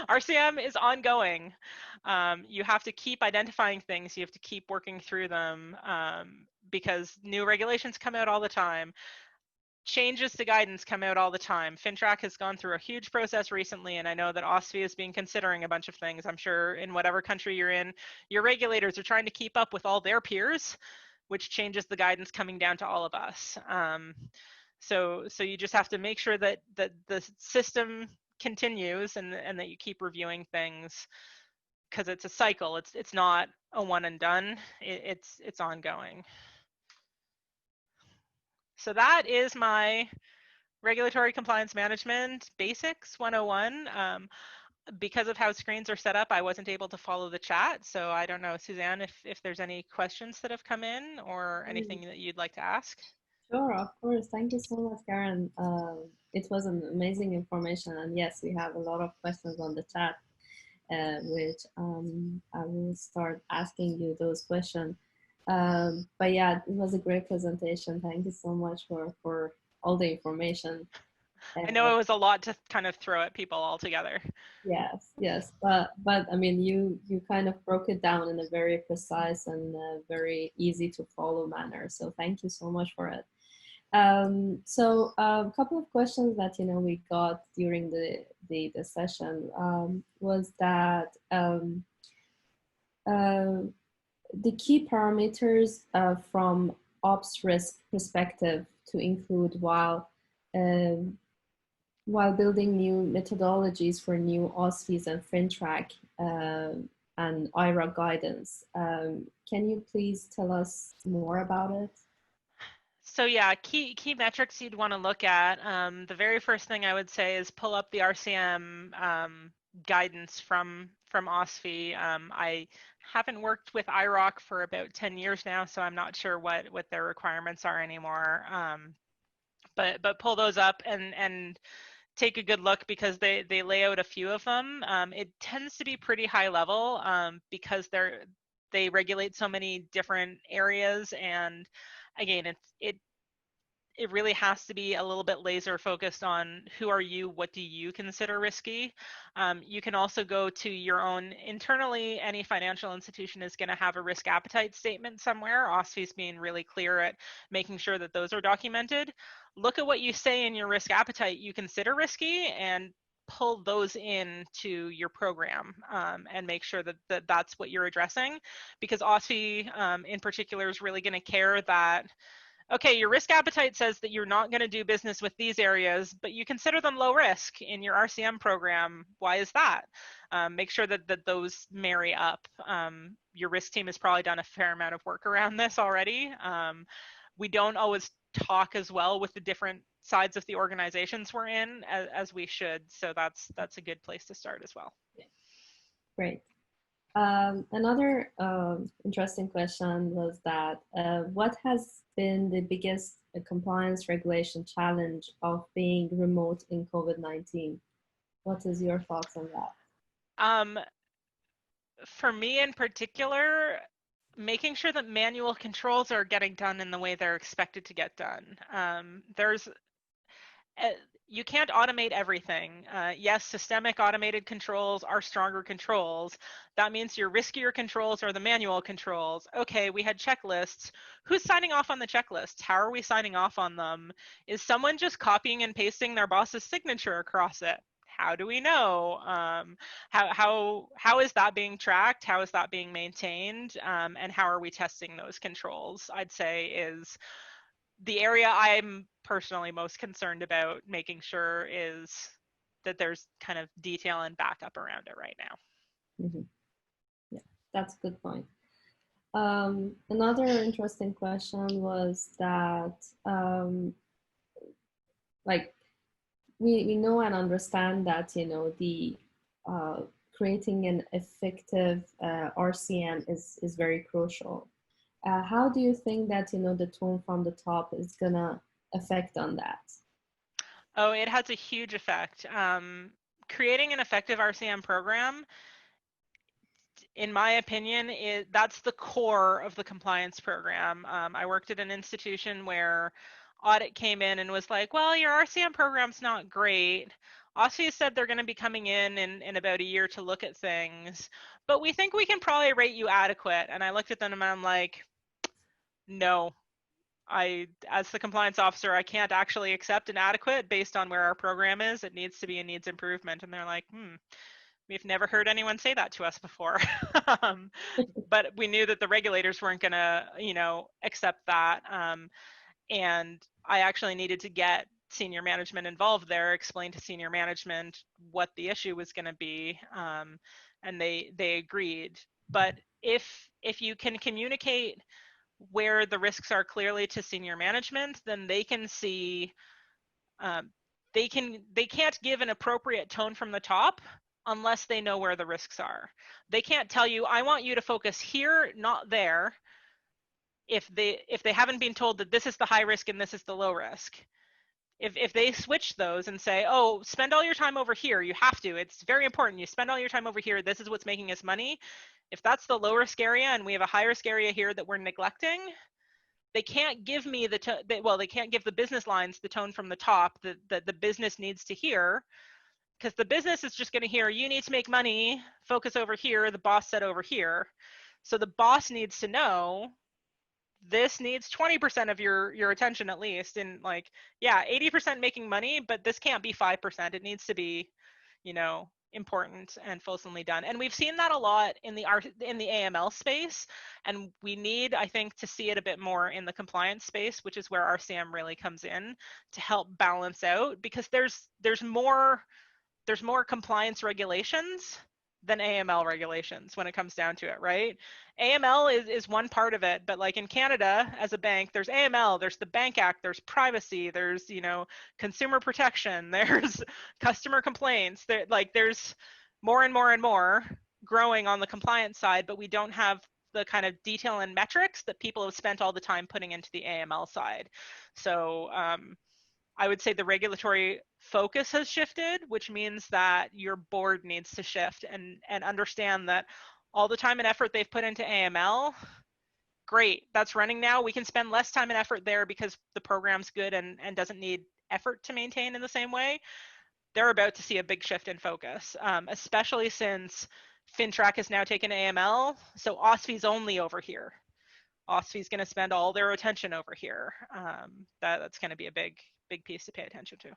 RCM is ongoing. You have to keep identifying things. You have to keep working through them because new regulations come out all the time. Changes to guidance come out all the time. FinTrack has gone through a huge process recently, and I know that OSFI has been considering a bunch of things. I'm sure in whatever country you're in, your regulators are trying to keep up with all their peers, which changes the guidance coming down to all of us. So you just have to make sure that the system continues and that you keep reviewing things, because it's a cycle. It's not a one and done. It's ongoing. So that is my regulatory compliance management basics 101. Because of how screens are set up, I wasn't able to follow the chat. So I don't know, Suzanne, if there's any questions that have come in or anything that you'd like to ask. Sure, of course. Thank you so much, Karen. It was an amazing information. And yes, we have a lot of questions on the chat, which I will start asking you those questions. But yeah, it was a great presentation. Thank you so much for all the information. I know it was a lot to kind of throw at people all together. Yes, yes, but I mean, you kind of broke it down in a very precise and very easy to follow manner. So thank you so much for it. So a couple of questions that we got during the session was that uh, the key parameters from ops risk perspective to include um, while building new methodologies for new OSFIs and FinTrack and IRA guidance. Can you please tell us more about it? So yeah, key metrics you'd want to look at. The very first thing I would say is pull up the RCM guidance from OSFI. I haven't worked with IROC for about 10 years now, so I'm not sure what their requirements are anymore. But pull those up and take a good look, because they lay out a few of them. It tends to be pretty high level because they regulate so many different areas, and again, it really has to be a little bit laser focused on who are you, what do you consider risky. You can also go to your own internally. Any financial institution is going to have a risk appetite statement somewhere. OSFI's being really clear at making sure that those are documented. Look at what you say in your risk appetite you consider risky, and pull those into your program and make sure that that's what you're addressing, because OSFI in particular is really going to care that, okay, your risk appetite says that you're not going to do business with these areas, but you consider them low risk in your RCM program. Why is that? Make sure that those marry up. Your risk team has probably done a fair amount of work around this already. We don't always talk as well with the different sides of the organizations we're in as we should. So that's a good place to start as well. Great. Another interesting question was that what has been the biggest compliance regulation challenge of being remote in COVID-19? What is your thoughts on that? For me in particular, making sure that manual controls are getting done in the way they're expected to get done. You can't automate everything. Yes, systemic automated controls are stronger controls. That means your riskier controls are the manual controls. Okay, we had checklists. Who's signing off on the checklists? How are we signing off on them? Is someone just copying and pasting their boss's signature across it? How do we know? How is that being tracked? How is that being maintained? And how are we testing those controls? I'd say is the area I'm personally most concerned about making sure is that there's kind of detail and backup around it right now. Mm-hmm. Yeah, that's a good point. Another interesting question was that, like, we know and understand that, the creating an effective RCM is very crucial. How do you think that, the tone from the top is gonna affect on that? Oh, it has a huge effect. Creating an effective RCM program, in my opinion, that's the core of the compliance program. I worked at an institution where audit came in and was like, well, your RCM program's not great. OSFI said they're going to be coming in about a year to look at things, but we think we can probably rate you adequate. And I looked at them and I'm like, no, as the compliance officer, I can't actually accept an adequate based on where our program is. It needs to be a needs improvement. And they're like, we've never heard anyone say that to us before. But we knew that the regulators weren't going to, accept that. And I actually needed to get senior management involved there, explain to senior management what the issue was going to be, and they agreed. But if you can communicate where the risks are clearly to senior management, then they can see. They can't give an appropriate tone from the top unless they know where the risks are. They can't tell you, I want you to focus here, not there, if they haven't been told that this is the high risk and this is the low risk. If they switch those and say, oh, spend all your time over here, you have to, it's very important, you spend all your time over here, this is what's making us money. If that's the low risk area and we have a high risk area here that we're neglecting, they can't give me the they can't give the business lines the tone from the top that the business needs to hear, because the business is just going to hear, you need to make money, focus over here, the boss said over here. So the boss needs to know this needs 20% of your attention at least, and like, yeah, 80% making money, but this can't be 5%. It needs to be, you know, important and fulsomely done. And we've seen that a lot in the AML space, and we need, I think, to see it a bit more in the compliance space, which is where RCM really comes in to help balance out, because there's more compliance regulations than AML regulations when it comes down to it, right? AML is one part of it, but like in Canada as a bank, there's AML, there's the Bank Act, there's privacy, there's, you know, consumer protection, there's customer complaints, there's more and more and more growing on the compliance side, but we don't have the kind of detail and metrics that people have spent all the time putting into the AML side. So I would say the regulatory focus has shifted, which means that your board needs to shift and understand that all the time and effort they've put into AML, great, that's running now. We can spend less time and effort there because the program's good and doesn't need effort to maintain in the same way. They're about to see a big shift in focus, especially since FinTrack has now taken AML. So OSFI's only over here. OSFI's going to spend all their attention over here. That's going to be a big piece to pay attention to.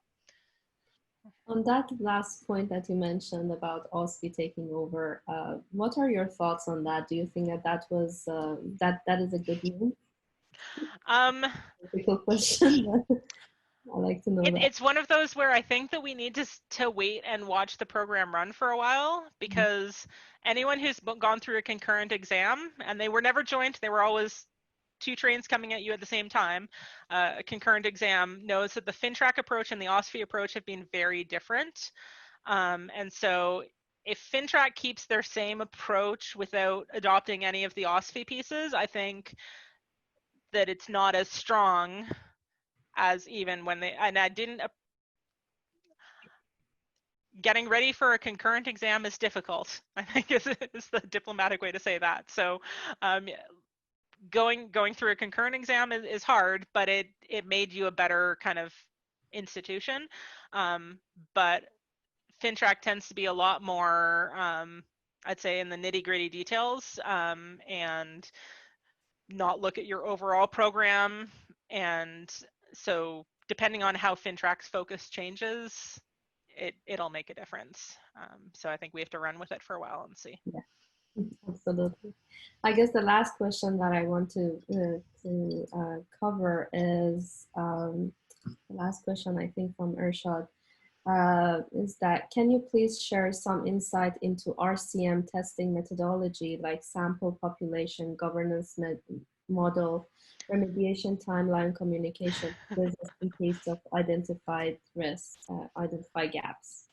On that last point that you mentioned about OSFI taking over, what are your thoughts on that? Do you think that was that is a good move? Difficult question, but I like to know that. It's one of those where I think that we need to wait and watch the program run for a while, because anyone who's gone through a concurrent exam, and they were never joint, they were always two trains coming at you at the same time, a concurrent exam, knows that the FinTrack approach and the OSFI approach have been very different. And so if FinTrack keeps their same approach without adopting any of the OSFI pieces, I think that it's not as strong as even when they, and I didn't, getting ready for a concurrent exam is difficult, I think is the diplomatic way to say that. So going through a concurrent exam is hard, but it made you a better kind of institution. But FinTrack tends to be a lot more, I'd say, in the nitty-gritty details, and not look at your overall program. And so depending on how FinTrack's focus changes, it'll make a difference. So I think we have to run with it for a while and see. Yeah. Absolutely. I guess the last question that I want to cover is the last question, I think, from Irshad, is that, can you please share some insight into RCM testing methodology, like sample population, governance model, remediation timeline, communication, business in case of identified risks, identify gaps?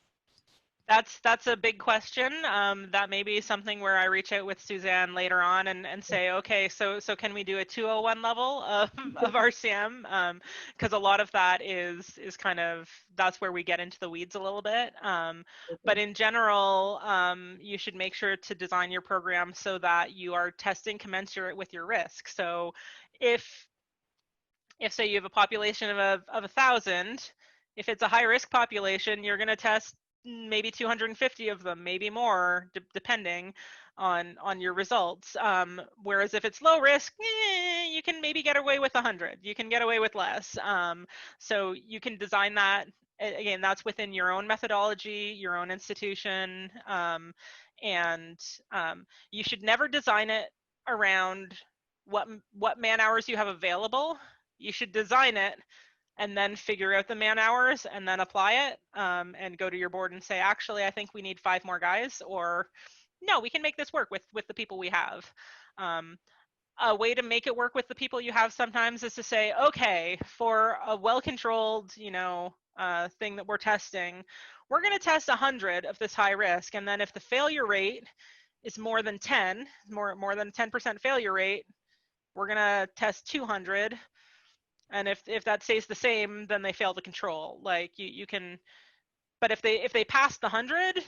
That's a big question. That may be something where I reach out with Suzanne later on and say, okay, so can we do a 201 level of RCM? Because a lot of that is kind of, that's where we get into the weeds a little bit. But in general, you should make sure to design your program so that you are testing commensurate with your risk. So if say you have a population of 1,000, if it's a high risk population, you're going to test maybe 250 of them, maybe more, depending on your results. Whereas if it's low risk, you can maybe get away with 100. You can get away with less. So you can design that. Again, that's within your own methodology, your own institution, and you should never design it around what man hours you have available. You should design it and then figure out the man hours and then apply it, and go to your board and say, actually, I think we need 5 more guys, or no, we can make this work with the people we have. A way to make it work with the people you have sometimes is to say, okay, for a well-controlled, thing that we're testing, we're going to test 100 of this high risk. And then if the failure rate is more than 10, more than 10% failure rate, we're going to test 200. And if that stays the same, then they fail the control. Like you can, but if they pass the 100,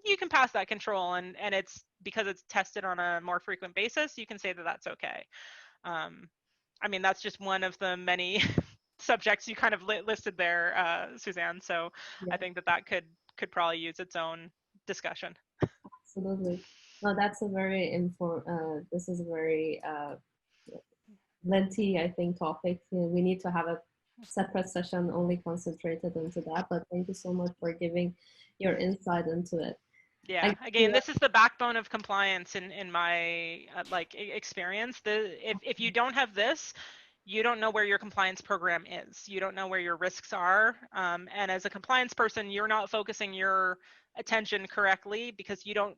you can pass that control, and it's because it's tested on a more frequent basis, you can say that that's okay. I mean, that's just one of the many subjects you kind of listed there, Suzanne. So Yeah, I think that could probably use its own discussion. absolutely. No, that's a very this is a very lengthy, I think, topic. We need to have a separate session only concentrated into that. But thank you so much for giving your insight into it. Yeah, again, this is the backbone of compliance in my experience. If you don't have this, you don't know where your compliance program is. You don't know where your risks are. And as a compliance person, you're not focusing your attention correctly because you don't,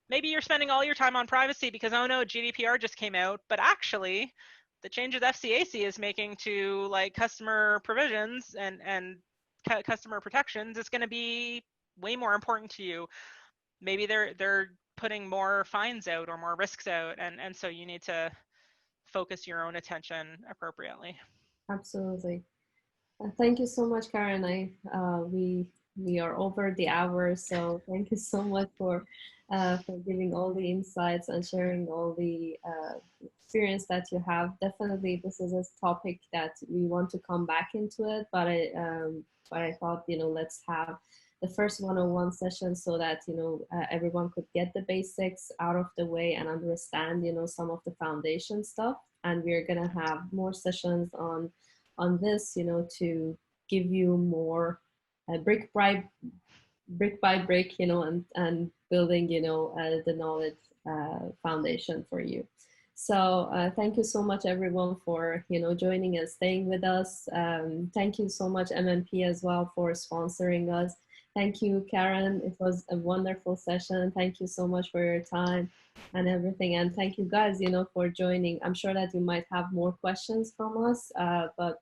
maybe you're spending all your time on privacy because, oh no, GDPR just came out, but actually the changes FCAC is making to like customer provisions and customer protections is going to be way more important to you. Maybe they're putting more fines out or more risks out, and so you need to focus your own attention appropriately. Absolutely. Thank you so much, Karen. We are over the hour, so thank you so much for giving all the insights and sharing all the experience that you have. Definitely, this is a topic that we want to come back into it, but I thought, let's have the first one-on-one session so that everyone could get the basics out of the way and understand some of the foundation stuff. And we're gonna have more sessions on this, to give you more brick by brick, and building, the knowledge foundation for you. So thank you so much, everyone, for joining and staying with us. Thank you so much, MMP, as well, for sponsoring us. Thank you, Karen. It was a wonderful session. Thank you so much for your time and everything. And thank you guys, for joining. I'm sure that you might have more questions from us, but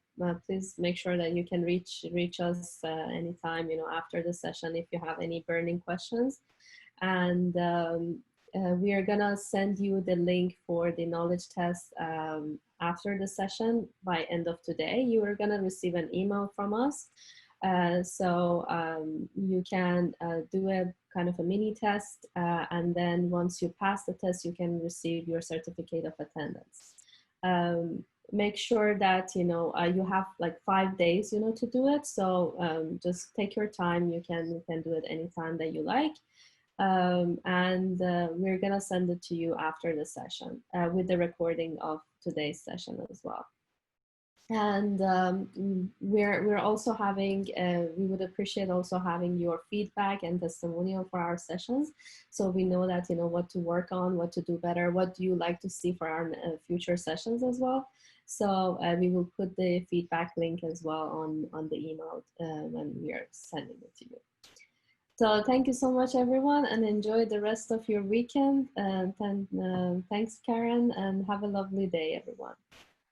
please make sure that you can reach us anytime, after the session if you have any burning questions. And we are gonna send you the link for the knowledge test after the session by end of today. You are gonna receive an email from us. So you can do a kind of a mini test, and then once you pass the test, you can receive your certificate of attendance. Make sure that you have like 5 days to do it. So just take your time. You can do it anytime that you like. And we're gonna send it to you after the session with the recording of today's session as well. And we're also having, we would appreciate also having your feedback and testimonial for our sessions. So we know that, what to work on, what to do better, what do you like to see for our future sessions as well. So we will put the feedback link as well on the email when we are sending it to you. So thank you so much, everyone, and enjoy the rest of your weekend. And thanks, Karen, and have a lovely day, everyone.